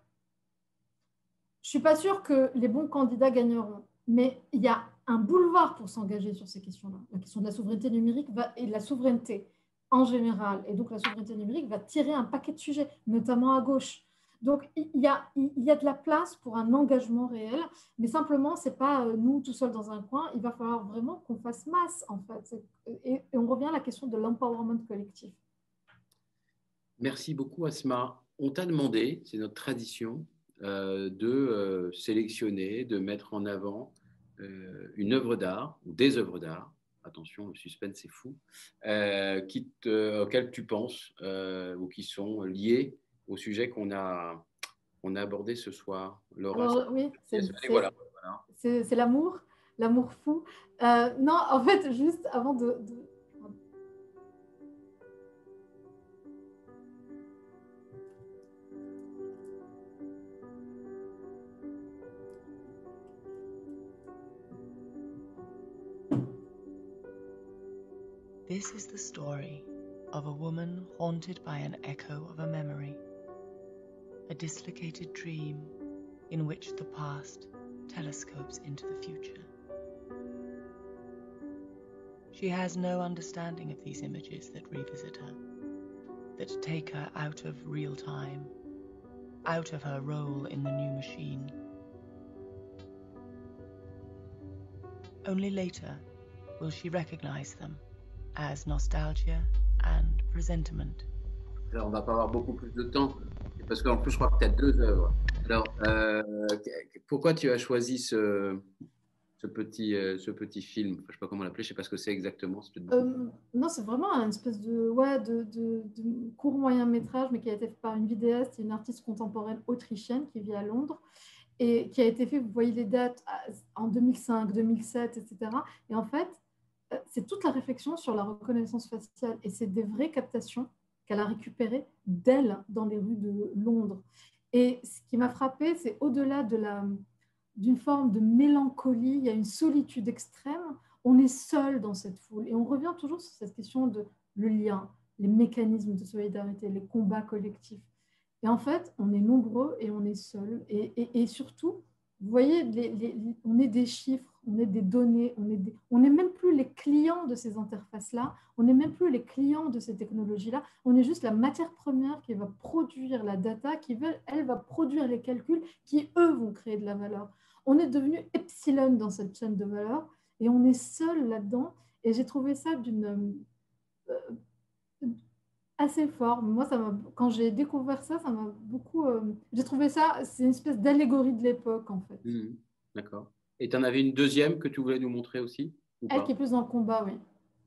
suis pas sûre que les bons candidats gagneront. Mais il y a un boulevard pour s'engager sur ces questions-là. La question de la souveraineté numérique et de la souveraineté en général. Et donc, la souveraineté numérique va tirer un paquet de sujets, notamment à gauche. Donc, il y a de la place pour un engagement réel, mais simplement, ce n'est pas nous tout seuls dans un coin. Il va falloir vraiment qu'on fasse masse, en fait. Et on revient à la question de l'empowerment collectif. Merci beaucoup, Asma. On t'a demandé, c'est notre tradition, de sélectionner, de mettre en avant une œuvre d'art ou des œuvres d'art. Attention, le suspense, c'est fou. Auxquelles tu penses ou qui sont liées au sujet qu'on a abordé ce soir, Laura. Alors, oui, voilà. C'est l'amour fou. Non, en fait, juste avant de... This is the story of a woman haunted by an echo of a memory, a dislocated dream in which the past telescopes into the future. She has no understanding of these images that revisit her, that take her out of real time, out of her role in the new machine. Only later will she recognize them as nostalgia and presentiment. Alors, on va pas avoir beaucoup plus de temps, parce qu'en plus, je crois que tu as 2 œuvres. Alors, pourquoi tu as choisi ce petit film? Je ne sais pas comment l'appeler, je ne sais pas ce que c'est exactement. Non, c'est vraiment une espèce de court moyen métrage, mais qui a été fait par une vidéaste et une artiste contemporaine autrichienne qui vit à Londres et qui a été fait, vous voyez les dates, en 2005, 2007, etc. Et en fait, c'est toute la réflexion sur la reconnaissance faciale et c'est des vraies captations qu'elle a récupérées d'elle dans les rues de Londres. Et ce qui m'a frappée, c'est au-delà d'une forme de mélancolie, il y a une solitude extrême, on est seul dans cette foule. Et on revient toujours sur cette question de le lien, les mécanismes de solidarité, les combats collectifs. Et en fait, on est nombreux et on est seul. Et surtout, vous voyez, on est des chiffres, on est des données, on n'est même plus les clients de ces interfaces-là, on n'est même plus les clients de ces technologies-là, on est juste la matière première qui va produire la data, elle va produire les calculs qui, eux, vont créer de la valeur. On est devenu epsilon dans cette chaîne de valeur et on est seul là-dedans. Et j'ai trouvé ça assez fort. Moi, quand j'ai découvert ça, ça m'a beaucoup... j'ai trouvé ça, c'est une espèce d'allégorie de l'époque, en fait. D'accord. Et tu en avais une deuxième que tu voulais nous montrer aussi ou Elle pas? qui est plus dans le combat, oui.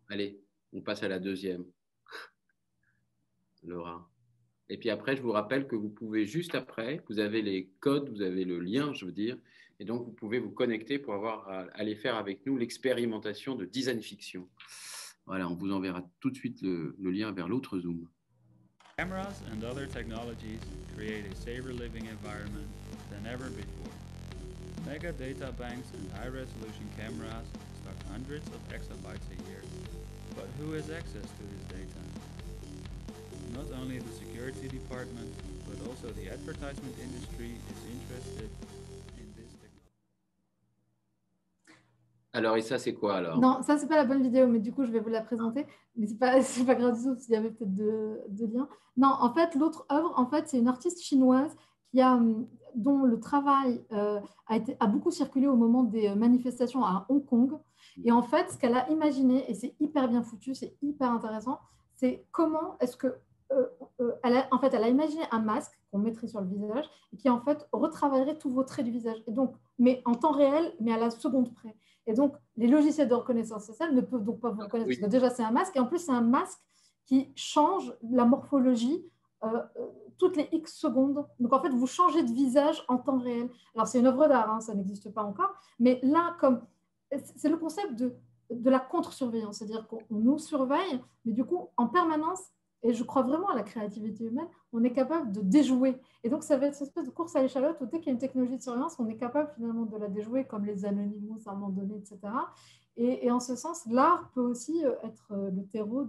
Allez, on passe à la deuxième. Laura. Et puis après, je vous rappelle que vous pouvez juste après, vous avez les codes, vous avez le lien, je veux dire, et donc vous pouvez vous connecter pour aller faire avec nous l'expérimentation de design fiction. Voilà, on vous enverra tout de suite le lien vers l'autre Zoom. Cameras and other technologies create a safer living environment than ever before. Mega data banks and high-resolution cameras stock hundreds of exabytes a year. But who has access to this data? Not only the security department, but also the advertisement industry is interested in this technology. Alors, et ça, c'est quoi alors? Non, ça, c'est pas la bonne vidéo, mais du coup, je vais vous la présenter. Mais c'est pas grave du tout, s'il y avait peut-être deux liens. Non, en fait, l'autre œuvre, en fait, c'est une artiste chinoise dont le travail a beaucoup circulé au moment des manifestations à Hong Kong. Et en fait, ce qu'elle a imaginé, et c'est hyper bien foutu, c'est hyper intéressant, c'est comment est-ce que elle a imaginé un masque qu'on mettrait sur le visage et qui en fait retravaillerait tous vos traits du visage. Et donc, mais en temps réel, mais à la seconde près. Et donc, les logiciels de reconnaissance faciale ne peuvent donc pas vous reconnaître. Oui. Parce que déjà, c'est un masque. Et en plus, c'est un masque qui change la morphologie toutes les X secondes. Donc, en fait, vous changez de visage en temps réel. Alors, c'est une œuvre d'art, hein, ça n'existe pas encore. Mais là, c'est le concept de la contre-surveillance. C'est-à-dire qu'on nous surveille, mais du coup, en permanence, et je crois vraiment à la créativité humaine, on est capable de déjouer. Et donc, ça va être une espèce de course à l'échalote où dès qu'il y a une technologie de surveillance, on est capable finalement de la déjouer, comme les Anonymous à un moment donné, etc. Et en ce sens, l'art peut aussi être le terreau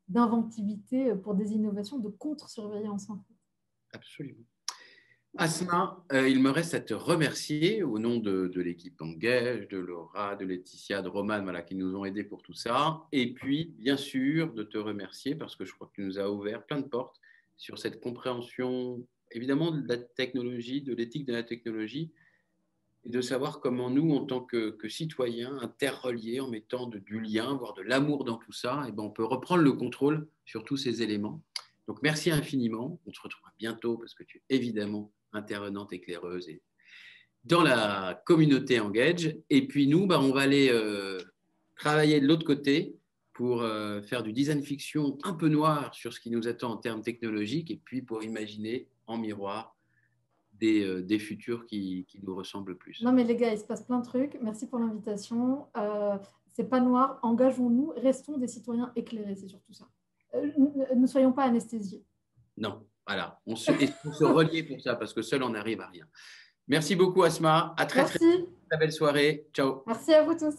d'inventivité pour des innovations de contre-surveillance. En fait. Absolument. Asma, il me reste à te remercier au nom de l'équipe Engage, de Laura, de Laetitia, de Roman, voilà, qui nous ont aidés pour tout ça. Et puis, bien sûr, de te remercier parce que je crois que tu nous as ouvert plein de portes sur cette compréhension, évidemment, de la technologie, de l'éthique de la technologie, et de savoir comment nous, en tant que citoyens, interreliés, en mettant du lien, voire de l'amour dans tout ça, et ben, on peut reprendre le contrôle sur tous ces éléments. Donc, merci infiniment. On se retrouvera bientôt parce que tu es évidemment intervenante éclaireuse et dans la communauté Engage. Et puis nous, on va aller travailler de l'autre côté pour faire du design fiction un peu noir sur ce qui nous attend en termes technologiques et puis pour imaginer en miroir des futurs qui nous ressemblent plus. Non mais les gars, il se passe plein de trucs. Merci pour l'invitation. C'est pas noir. Engageons-nous. Restons des citoyens éclairés. C'est surtout ça. Ne soyons pas anesthésiés. Non. Voilà, on se relier pour ça parce que seul on n'arrive à rien. Merci beaucoup Asma, à très vite. Très belle soirée, ciao. Merci à vous tous.